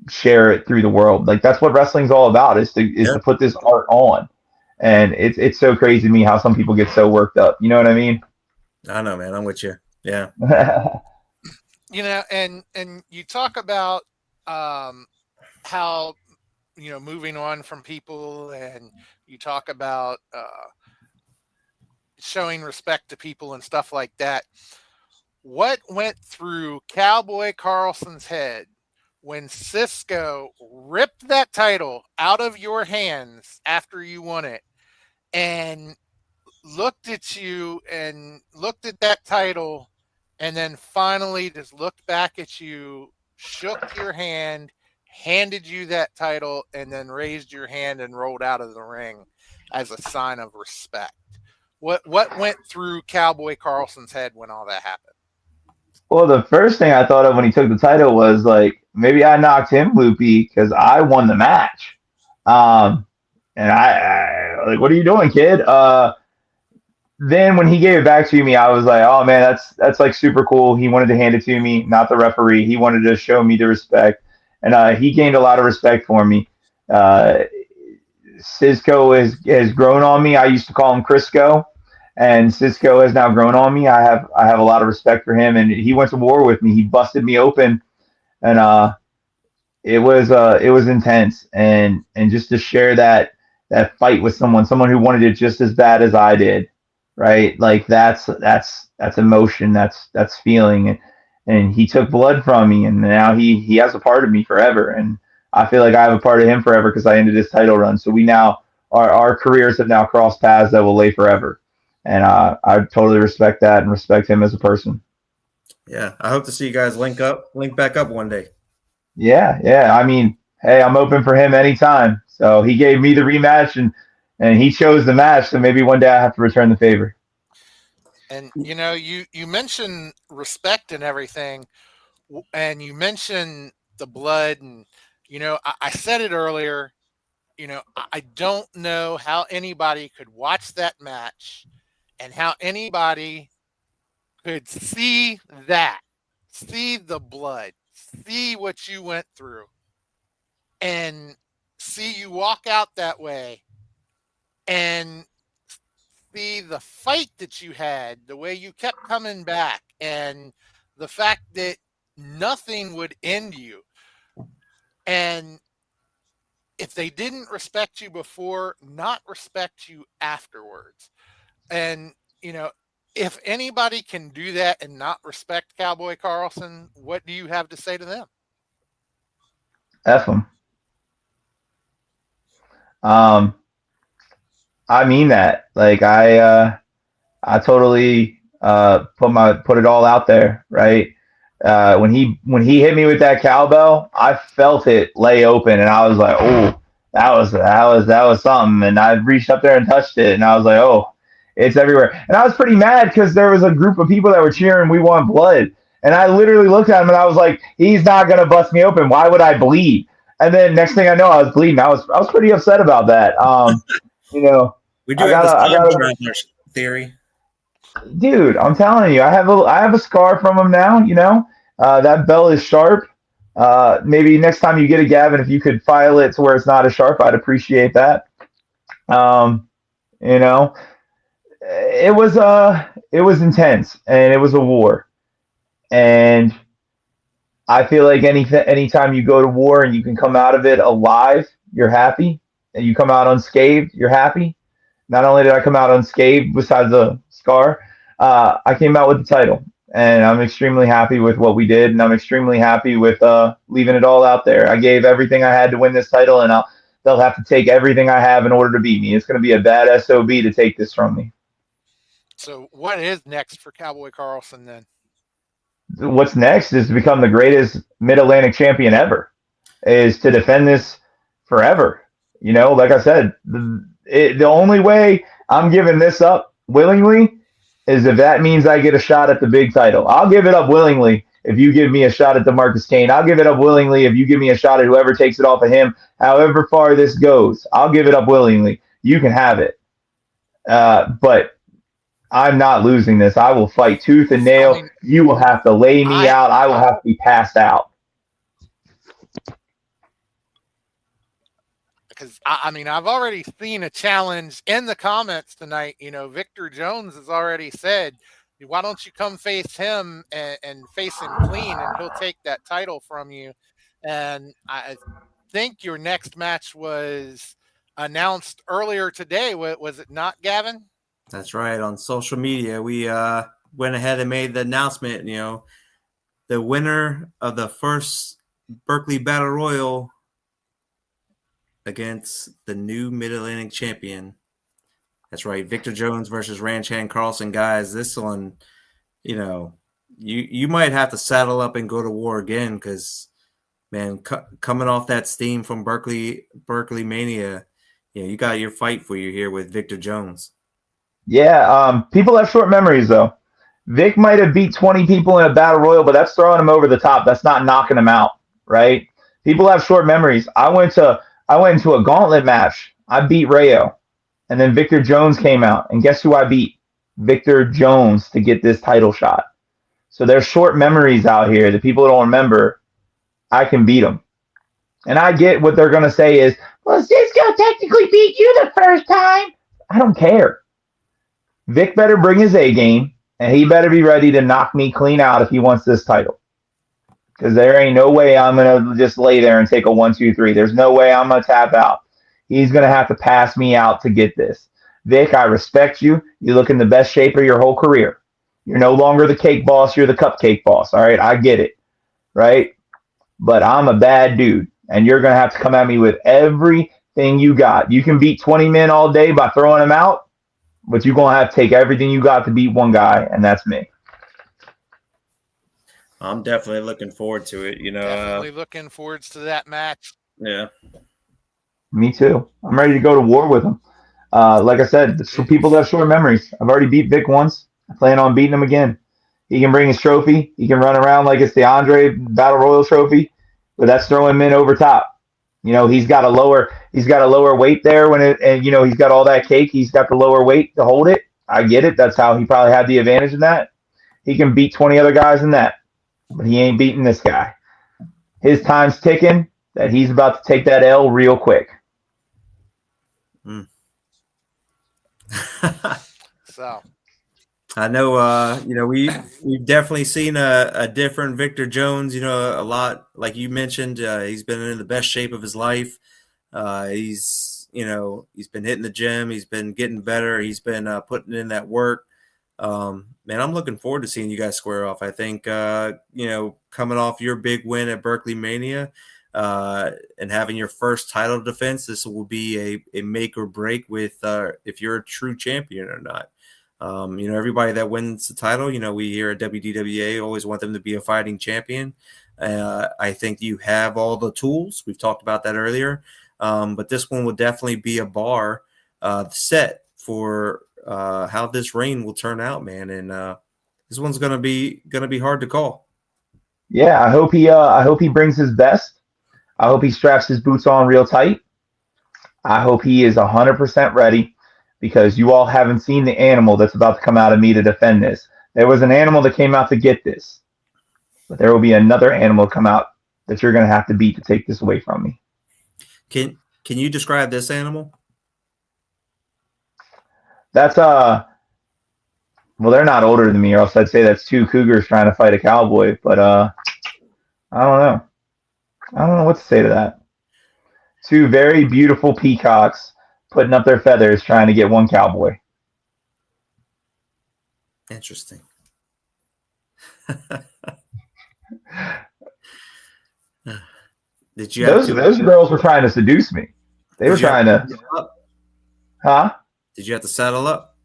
share it through the world. Like that's what wrestling's all about is to put this art on. And it's so crazy to me how some people get so worked up. You know what I mean? I know, man. I'm with you. Yeah. You know, and you talk about how, you know, moving on from people, and you talk about showing respect to people and stuff like that. What went through Cowboy Carlson's head when Cisco ripped that title out of your hands after you won it and looked at you and looked at that title and then finally just looked back at you, shook your hand, handed you that title, and then raised your hand and rolled out of the ring as a sign of respect? What went through Cowboy Carlson's head when all that happened? Well, the first thing I thought of when he took the title was like, maybe I knocked him loopy because I won the match. And I like, what are you doing, kid? Then when he gave it back to me, I was like, oh man, that's like super cool. He wanted to hand it to me, not the referee. He wanted to show me the respect, and he gained a lot of respect for me. Cisco has grown on me. I used to call him Crisco, and Cisco has now grown on me. I have a lot of respect for him, and he went to war with me. He busted me open, and it was intense, and just to share that fight with someone who wanted it just as bad as I did, right? Like that's emotion, that's feeling, and he took blood from me, and now he has a part of me forever, and I feel like I have a part of him forever because I ended his title run. So we now our careers have now crossed paths that will lay forever, and I totally respect that and respect him as a person. Yeah, I hope to see you guys link back up one day. Yeah. I mean, hey, I'm open for him anytime. So he gave me the rematch, and he chose the match. So maybe one day I have to return the favor. And you know, you mentioned respect and everything, and you mentioned the blood, and you know, I said it earlier. You know, I don't know how anybody could watch that match, and how anybody could see the blood, see what you went through, and see you walk out that way and see the fight that you had, the way you kept coming back, and the fact that nothing would end you. And if they didn't respect you before, not respect you afterwards. And, you know, if anybody can do that and not respect Cowboy Carlson, what do you have to say to them? F him. I mean that. Like I totally put it all out there, right? When he hit me with that cowbell, I felt it lay open, and I was like, oh, that was something. And I reached up there and touched it, and I was like, oh, it's everywhere. And I was pretty mad because there was a group of people that were cheering, "We want blood." And I literally looked at him and I was like, he's not gonna bust me open. Why would I bleed? And then next thing I know, I was bleeding. I was pretty upset about that. You know, we do have the theory. Dude, I'm telling you, I have a scar from him now. You know, that bell is sharp. Maybe next time you get a Gavin, if you could file it to where it's not as sharp, I'd appreciate that. You know, it was intense, and it was a war, and I feel like anytime you go to war and you can come out of it alive, you're happy, and you come out unscathed, you're happy. Not only did I come out unscathed, besides the scar, I came out with the title, and I'm extremely happy with what we did, and I'm extremely happy with leaving it all out there. I gave everything I had to win this title, and they'll have to take everything I have in order to beat me. It's going to be a bad SOB to take this from me. So what is next for Cowboy Carlson then? What's next is to become the greatest Mid-Atlantic champion ever, is to defend this forever. You know, like I said, the only way I'm giving this up willingly is if that means I get a shot at the big title. I'll give it up willingly if you give me a shot at the Marcus Kane. I'll give it up willingly if you give me a shot at whoever takes it off of him. However far this goes, I'll give it up willingly. You can have it. But I'm not losing this. I will fight tooth and nail. I mean, You will have to lay me out. I will have to be passed out. because I mean, I've already seen a challenge in the comments tonight. You know, Victor Jones has already said, why don't you come face him and face him clean, and he'll take that title from you. And I think your next match was announced earlier today. Was it not, Gavin? That's right. On social media, we went ahead and made the announcement. You know, the winner of the first Berkeley Battle Royal against the new Mid-Atlantic champion. That's right, Victor Jones versus Ranch Hand Carlson. Guys, this one, you know, you might have to saddle up and go to war again because, man, coming off that steam from BerkleyMania, you know, you got your fight for you here with Victor Jones. Yeah, people have short memories, though. Vic might have beat 20 people in a battle royal, but that's throwing him over the top. That's not knocking him out, right? People have short memories. I went into a gauntlet match. I beat Rayo, and then Victor Jones came out, and guess who I beat? Victor Jones to get this title shot. So there's short memories out here that people don't remember. I can beat them. And I get what they're going to say is, well, Cisco technically beat you the first time. I don't care. Vic better bring his A game, and he better be ready to knock me clean out if he wants this title. Because there ain't no way I'm going to just lay there and take a 1-2-3. There's no way I'm going to tap out. He's going to have to pass me out to get this. Vic, I respect you. You look in the best shape of your whole career. You're no longer the cake boss. You're the cupcake boss. All right, I get it, right? But I'm a bad dude, and you're going to have to come at me with everything you got. You can beat 20 men all day by throwing them out, but you're going to have to take everything you got to beat one guy, and that's me. I'm definitely looking forward to it. You know, Definitely looking forward to that match. Yeah. Me too. I'm ready to go to war with him. Like I said, for people that have short memories, I've already beat Vic once. I plan on beating him again. He can bring his trophy. He can run around like it's the Andre Battle Royal trophy, but that's throwing men over top. You know, he's got a lower weight there and you know, he's got all that cake. He's got the lower weight to hold it. I get it. That's how he probably had the advantage in that. He can beat 20 other guys in that, but he ain't beating this guy. His time's ticking that he's about to take that L real quick. So I know, you know, we've definitely seen a different Victor Jones, you know, a lot, like you mentioned, he's been in the best shape of his life. He's been hitting the gym. He's been getting better. He's been putting in that work. Man, I'm looking forward to seeing you guys square off. I think, you know, coming off your big win at BerkleyMania, and having your first title defense, this will be a make or break with if you're a true champion or not. You know, everybody that wins the title, you know, we here at WDWA always want them to be a fighting champion. I think you have all the tools. We've talked about that earlier. But this one will definitely be a bar set for how this reign will turn out, man. And this one's gonna be hard to call. Yeah, I hope he brings his best. I hope he straps his boots on real tight. I hope he is 100% ready, because you all haven't seen the animal that's about to come out of me to defend this. There was an animal that came out to get this, but there will be another animal come out that you're going to have to beat to take this away from me. Can you describe this animal? That's well, they're not older than me, or else I'd say that's two cougars trying to fight a cowboy. But I don't know. I don't know what to say to that. Two very beautiful peacocks putting up their feathers trying to get one cowboy. Interesting. Did you those girls were trying to seduce me. They were trying to. Huh? Did you have to saddle up?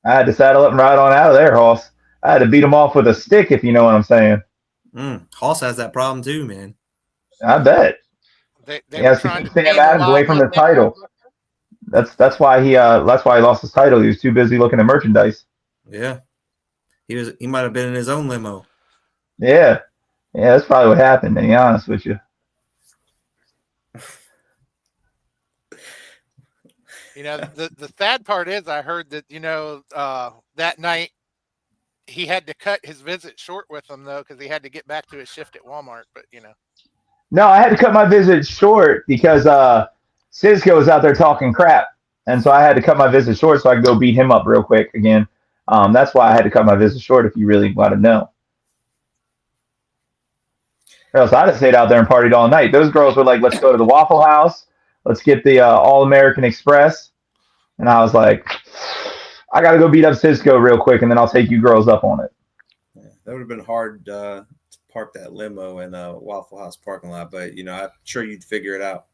I had to saddle up and ride on out of there, Hoss. I had to beat them off with a stick, if you know what I'm saying. Hoss has that problem too, man. I bet. They has to keep Sam Adams away from the title. That's why he lost his title. He was too busy looking at merchandise. Yeah, he might have been in his own limo. Yeah, that's probably what happened. To be honest with you. The sad part is I heard that, that night he had to cut his visit short with them, though, because he had to get back to his shift at Walmart. But, No, I had to cut my visit short because Cisco was out there talking crap, and so I had to cut my visit short so I could go beat him up real quick again. That's why I had to cut my visit short. If you really want to know, or else I'd have stayed out there and partied all night. Those girls were like, "Let's go to the Waffle House. Let's get the All American Express," and I was like, "I got to go beat up Cisco real quick, and then I'll take you girls up on it." Yeah, that would have been hard to park that limo in a Waffle House parking lot, but I'm sure you'd figure it out.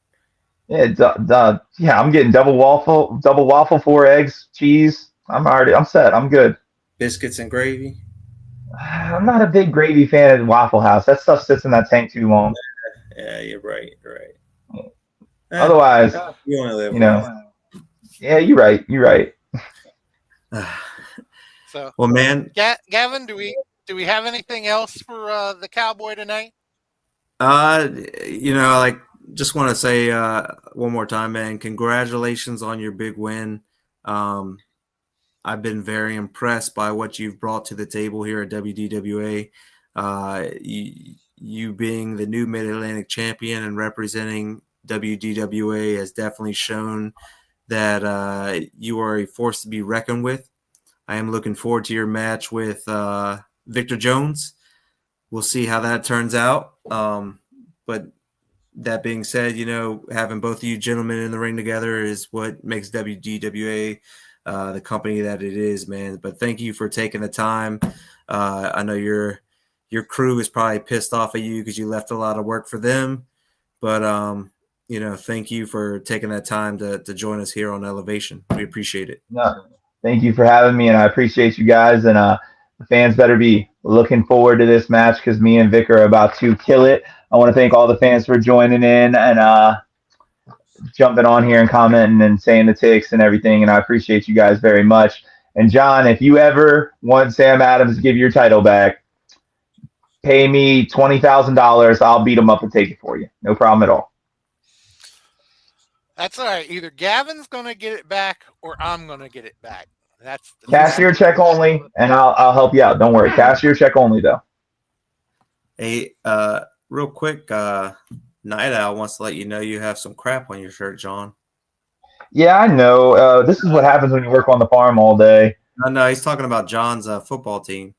Yeah, yeah, I'm getting double waffle, 4 eggs, cheese. I'm set. I'm good. Biscuits and gravy. I'm not a big gravy fan at Waffle House. That stuff sits in that tank too long. Yeah, you're right. Otherwise, you only live yeah, you're right. So, well, man, Gavin, do we have anything else for the Cowboy tonight? Just want to say one more time, man, congratulations on your big win. I've been very impressed by what you've brought to the table here at WDWA. You being the new Mid-Atlantic champion and representing WDWA has definitely shown that you are a force to be reckoned with. I am looking forward to your match with Victor Jones. We'll see how that turns out. But that being said, having both of you gentlemen in the ring together is what makes WDWA the company that it is, man. But thank you for taking the time. I know your crew is probably pissed off at you because you left a lot of work for them. But, thank you for taking that time to join us here on Elevation. We appreciate it. No, thank you for having me, and I appreciate you guys. And the fans better be looking forward to this match because me and Vic are about to kill it. I want to thank all the fans for joining in and jumping on here and commenting and saying the ticks and everything. And I appreciate you guys very much. And John, if you ever want Sam Adams to give your title back, pay me $20,000. I'll beat him up and take it for you. No problem at all. That's all right. Either Gavin's going to get it back or I'm going to get it back. That's cashier check only, and I'll help you out. Don't worry. Cashier check only, though. Hey, real quick, Night Owl wants to let you know you have some crap on your shirt, John. Yeah, I know. This is what happens when you work on the farm all day. No, he's talking about John's football team.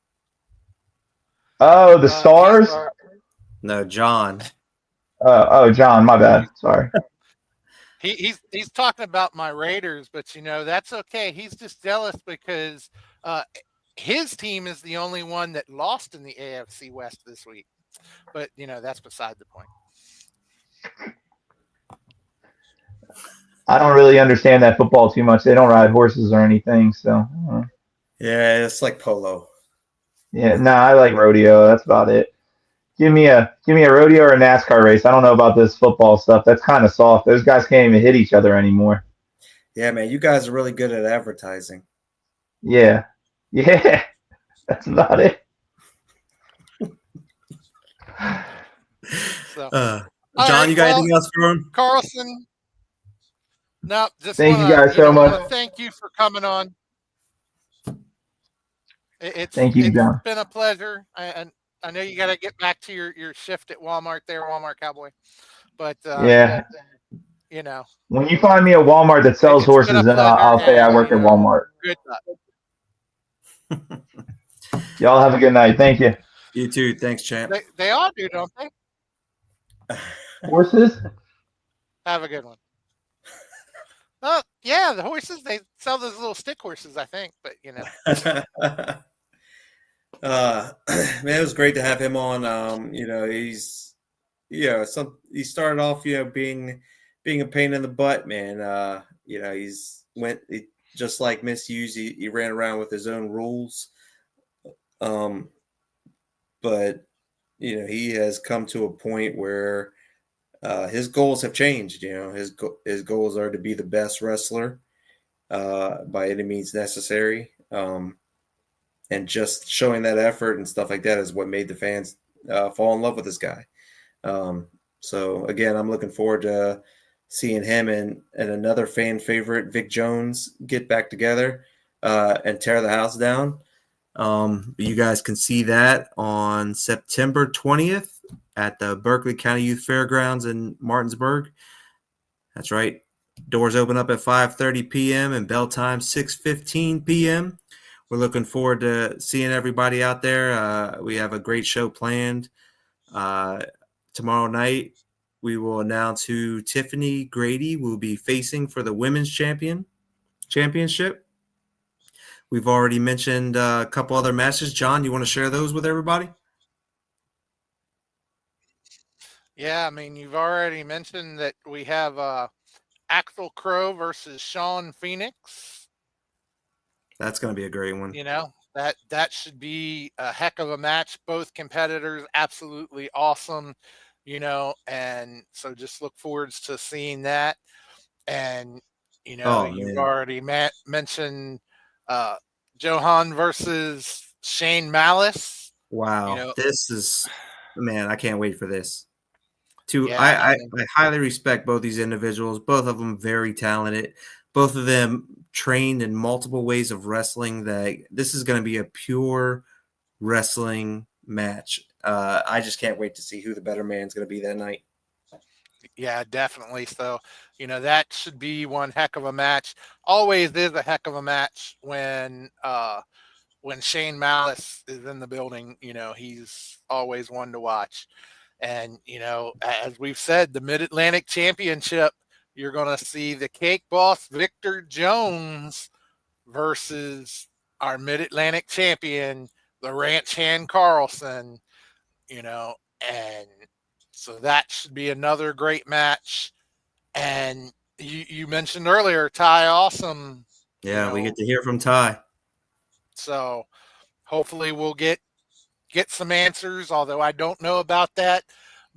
Oh, the Stars? No, John. Oh, John, my bad. Sorry. He's talking about my Raiders, but that's okay. He's just jealous because his team is the only one that lost in the AFC West this week. But that's beside the point. I don't really understand that football too much. They don't ride horses or anything, so. Yeah, it's like polo. Yeah, I like rodeo. That's about it. Give me a rodeo or a NASCAR race. I don't know about this football stuff. That's kind of soft. Those guys can't even hit each other anymore. Yeah, man, you guys are really good at advertising. Yeah, that's about it. So, John, you got anything else for him? Carlson? No, just thank you guys so much. Thank you for coming on. Thank you, John. It's been a pleasure. I know you got to get back to your shift at Walmart there, Walmart Cowboy. But yeah, when you find me a Walmart that sells horses, then I'll say I work at Walmart. Good. Y'all have a good night. Thank you. You too. Thanks, champ. They all do, don't they? Horses? Have a good one. Oh, yeah, the horses, they sell those little stick horses, I think, but man, it was great to have him on. He started off, being a pain in the butt, man. He just like Misuse, he ran around with his own rules. But he has come to a point where his goals have changed. His goals are to be the best wrestler by any means necessary. And just showing that effort and stuff like that is what made the fans fall in love with this guy. So again, I'm looking forward to seeing him and another fan favorite, Vic Jones, get back together and tear the house down. You guys can see that on September 20th at the Berkeley County Youth Fairgrounds in Martinsburg. That's right. Doors open up at 5:30 p.m. and bell time 6:15 p.m. We're looking forward to seeing everybody out there. We have a great show planned. Tomorrow night, we will announce who Tiffany Grady will be facing for the women's championship. We've already mentioned a couple other matches. John, you want to share those with everybody? Yeah, I mean, you've already mentioned that we have Axel Crow versus Sean Phoenix. That's going to be a great one. You know, that should be a heck of a match. Both competitors absolutely awesome, you know, and so just look forward to seeing that. And you know, Oh, you've man. already mentioned uh, Johan versus Shane Malice. Wow. You know, This is, man, I can't wait for this. yeah, I I mean, highly respect both these individuals, both of them very talented, both of them trained in multiple ways of wrestling. That this is going to be a pure wrestling match. I just can't wait to see who the better man is going to be that night. yeah, definitely. So, you know, that should be one heck of a match. Always is a heck of a match when Shane Malice is in the building. You know, he's always one to watch. And, you know, as we've said, the Mid Atlantic Championship, you're going to see the Cake Boss Victor Jones versus our Mid Atlantic champion, the Ranch Hand Carlson, you know, and so that should be another great match. And you mentioned earlier, Ty Awesome, you Yeah, we know, get to hear from Ty. so hopefully we'll get some answers, although I don't know about that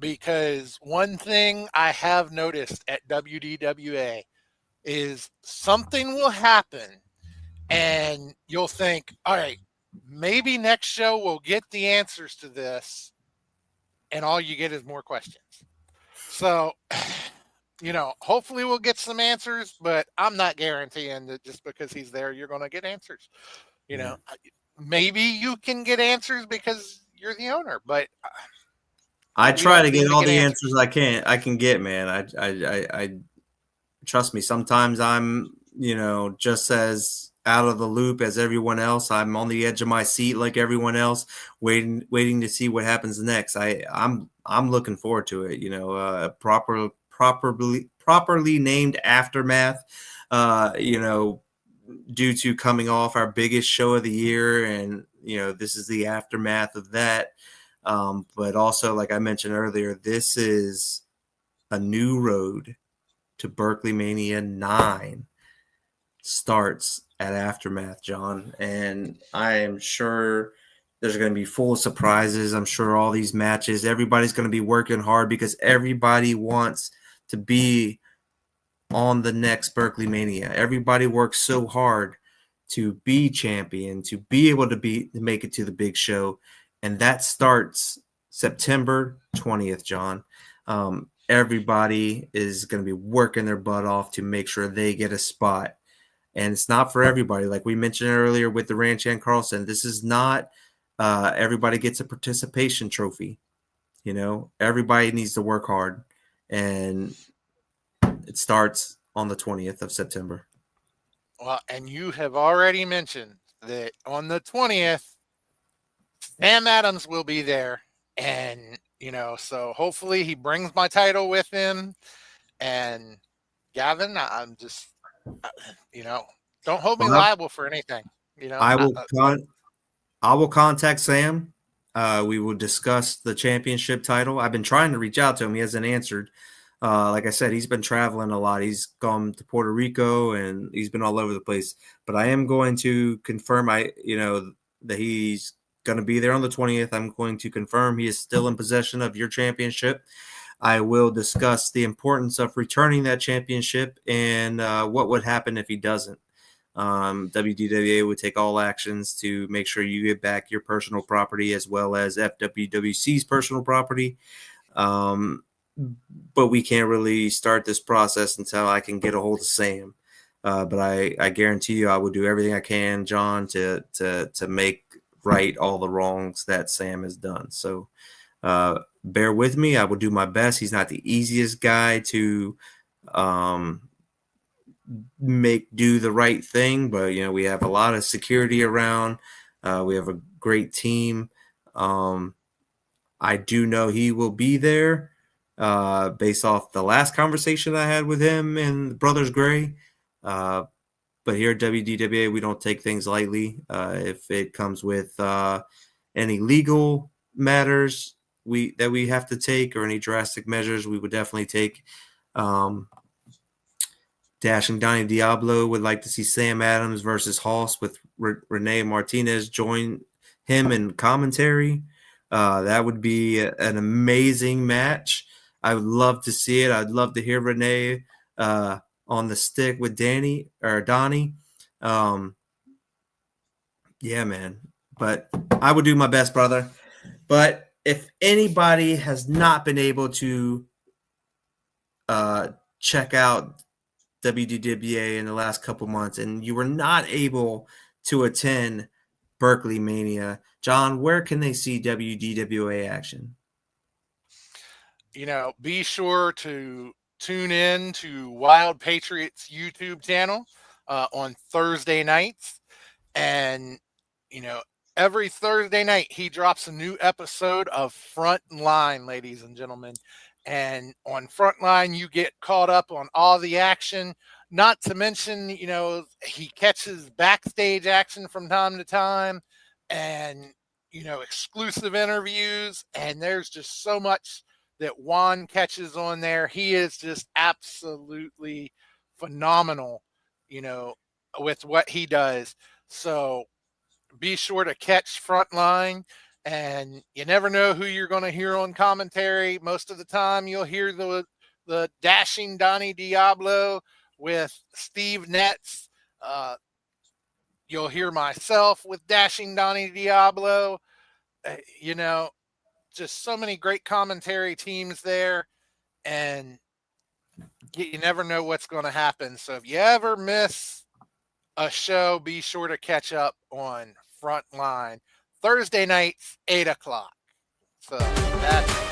because one thing I have noticed at WDWA is something will happen and you'll think, all right, maybe next show we'll get the answers to this, and all you get is more questions. So, you know, hopefully we'll get some answers, but I'm not guaranteeing that just because he's there, you're going to get answers. You Yeah. know, maybe you can get answers because you're the owner, but I we try don't to seem get to all get the answers answers. I can get, man. I trust me. Sometimes I'm, just as out of the loop as everyone else. I'm on the edge of my seat like everyone else, waiting to see what happens next. I'm looking forward to it. Properly named Aftermath. Due to coming off our biggest show of the year, and this is the aftermath of that. But also, like I mentioned earlier, this is a new road to BerkleyMania VIII starts at Aftermath, John. And I am sure there's going to be full of surprises. I'm sure all these matches, everybody's going to be working hard because everybody wants to be on the next BerkleyMania. Everybody works so hard to be champion, to be able to make it to the big show. And that starts September 20th, John. Everybody is going to be working their butt off to make sure they get a spot. And it's not for everybody. Like we mentioned earlier with the Ranch and Carlson, this is not everybody gets a participation trophy. Everybody needs to work hard. And it starts on the 20th of September. Well, and you have already mentioned that on the 20th, Sam Adams will be there. And, you know, so hopefully he brings my title with him. And Gavin, I'm just, uh, you know, don't hold me Well, liable for anything. You know, I will I will contact Sam. We will discuss the championship title. I've been trying to reach out to him. He hasn't answered. Like I said, he's been traveling a lot. He's gone to Puerto Rico and he's been all over the place. But I am going to confirm that he's going to be there on the 20th. I'm going to confirm he is still in possession of your championship. I will discuss the importance of returning that championship and what would happen if he doesn't. WDWA would take all actions to make sure you get back your personal property as well as FWWC's personal property. but we can't really start this process until I can get a hold of Sam. But I guarantee you, I will do everything I can, John, to make right all the wrongs that Sam has done. So bear with me. I will do my best. He's not the easiest guy to do the right thing, but we have a lot of security around. We have a great team. I do know he will be there based off the last conversation I had with him and Brothers Gray. But here at WDWA, we don't take things lightly. If it comes with any legal matters that we have to take or any drastic measures, we would definitely take. Dashing Donnie Diablo would like to see Sam Adams versus Hoss with Renee Martinez join him in commentary. That would be an amazing match. I would love to see it. I'd love to hear Renee on the stick with Donnie. Yeah, man. But I would do my best, brother. But if anybody has not been able to check out WDWA in the last couple months and you were not able to attend BerkleyMania, John, where can they see WDWA action? Be sure to tune in to Wild Patriots YouTube channel on Thursday nights. And, every Thursday night he drops a new episode of Frontline, ladies and gentlemen. And on Frontline, you get caught up on all the action, not to mention, he catches backstage action from time to time and, exclusive interviews. And there's just so much that Juan catches on there. He is just absolutely phenomenal, with what he does. So be sure to catch Frontline. And you never know who you're going to hear on commentary. Most of the time, you'll hear the dashing Donnie Diablo with Steve Netz. You'll hear myself with dashing Donnie Diablo. Just so many great commentary teams there. And you never know what's going to happen. So if you ever miss a show, be sure to catch up on Frontline. Thursday nights, 8 o'clock. So that's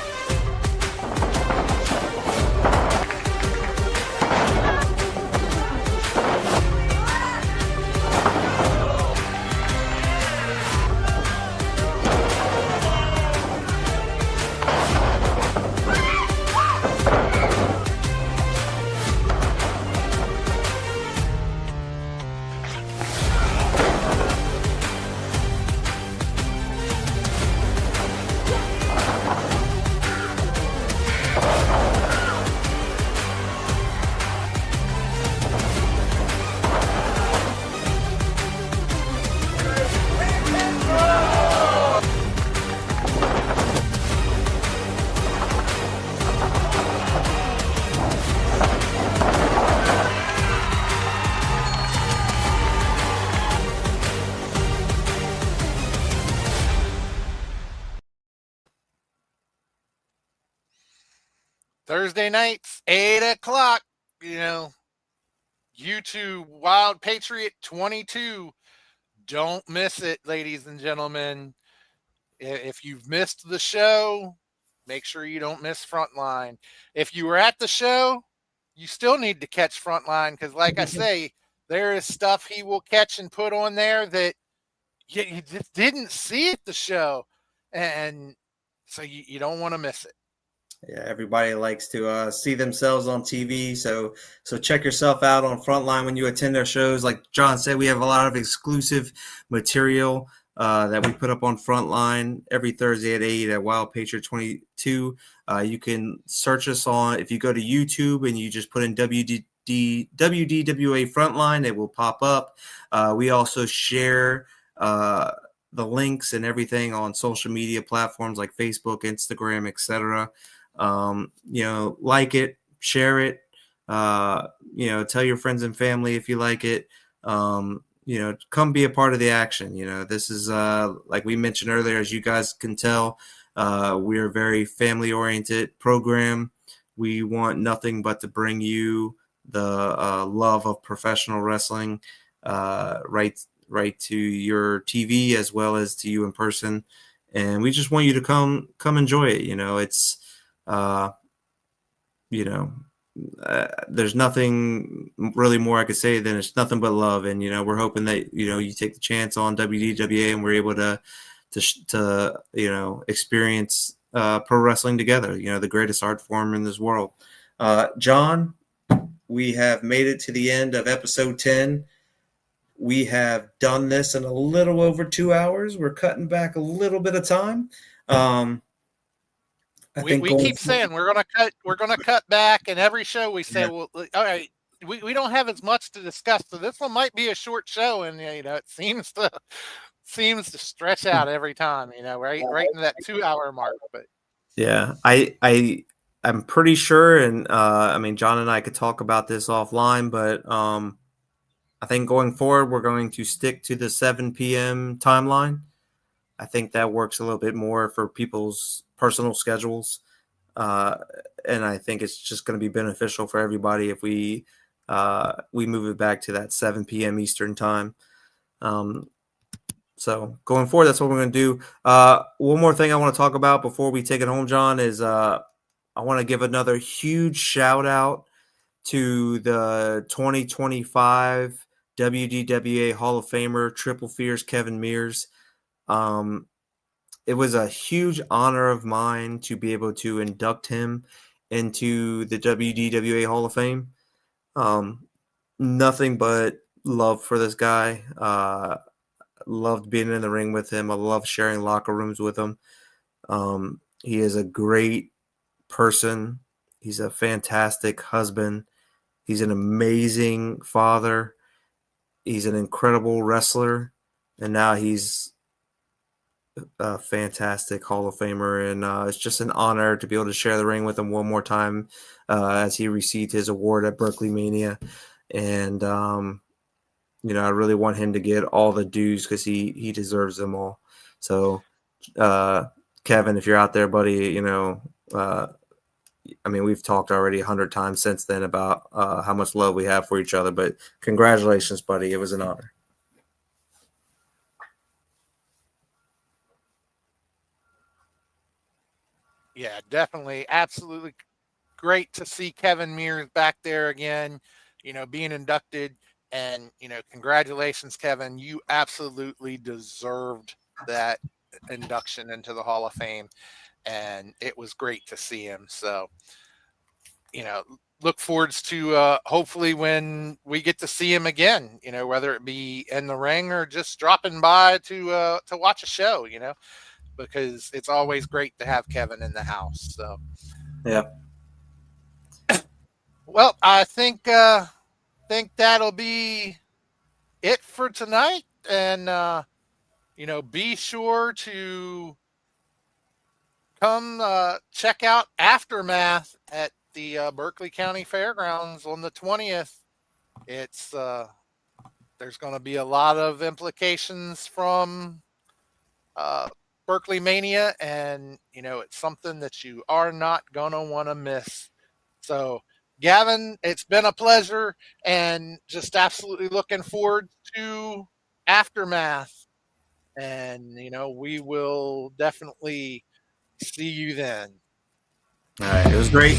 Thursday nights, 8 o'clock, YouTube Wild Patriot 22. Don't miss it, ladies and gentlemen. If you've missed the show, make sure you don't miss Frontline. If you were at the show, you still need to catch Frontline because, like I say, there is stuff he will catch and put on there that you just didn't see at the show. And so you don't want to miss it. Yeah, everybody likes to see themselves on TV, so check yourself out on Frontline when you attend our shows. Like John said, we have a lot of exclusive material that we put up on Frontline every Thursday at 8 at Wild Patriot 22. You can search us on, if you go to YouTube and you just put in WDWA Frontline, it will pop up. We also share the links and everything on social media platforms like Facebook, Instagram, etc. Like it, share it, tell your friends and family if you like it, come be a part of the action. This is, like we mentioned earlier, as you guys can tell, we're a very family oriented program. We want nothing but to bring you the love of professional wrestling right to your TV as well as to you in person. And we just want you to come enjoy it. It's there's nothing really more I could say than it's nothing but love. And we're hoping that you take the chance on WDWA and we're able to experience pro wrestling together. The greatest art form in this world. John, we have made it to the end of episode 10. We have done this in a little over 2 hours. We're cutting back a little bit of time. We keep saying we're gonna cut back, and every show we say, well, all right, we don't have as much to discuss, so this one might be a short show, and it seems to stretch out every time, right into that 2 hour mark. But yeah, I'm pretty sure, and I mean, John and I could talk about this offline, but I think going forward we're going to stick to the 7 p.m. timeline. I think that works a little bit more for people's personal schedules. And I think it's just going to be beneficial for everybody if we move it back to that 7 p.m. Eastern time. So going forward, that's what we're going to do. One more thing I want to talk about before we take it home, John, is I want to give another huge shout out to the 2025 WDWA Hall of Famer, Triple Fierce Kevin Mears. It was a huge honor of mine to be able to induct him into the WDWA Hall of Fame. Nothing but love for this guy. Loved being in the ring with him. I love sharing locker rooms with him. He is a great person. He's a fantastic husband. He's an amazing father. He's an incredible wrestler. And now he's a fantastic Hall of Famer. And it's just an honor to be able to share the ring with him one more time as he received his award at BerkleyMania. And, I really want him to get all the dues because he deserves them all. So, Kevin, if you're out there, buddy, I mean, we've talked already 100 times since then about how much love we have for each other, but congratulations, buddy. It was an honor. yeah, definitely, absolutely great to see Kevin Mears back there again, being inducted. And, congratulations, Kevin. You absolutely deserved that induction into the Hall of Fame. And it was great to see him. So, look forwards to hopefully when we get to see him again, whether it be in the ring or just dropping by to watch a show, because it's always great to have Kevin in the house. So, yeah. Well, I think that'll be it for tonight. And, be sure to come check out Aftermath at the Berkeley County Fairgrounds on the 20th. It's there's going to be a lot of implications from BerkleyMania, and it's something that you are not going to want to miss. So, Gavin, it's been a pleasure, and just absolutely looking forward to Aftermath. And we will definitely see you then. All right. It was great.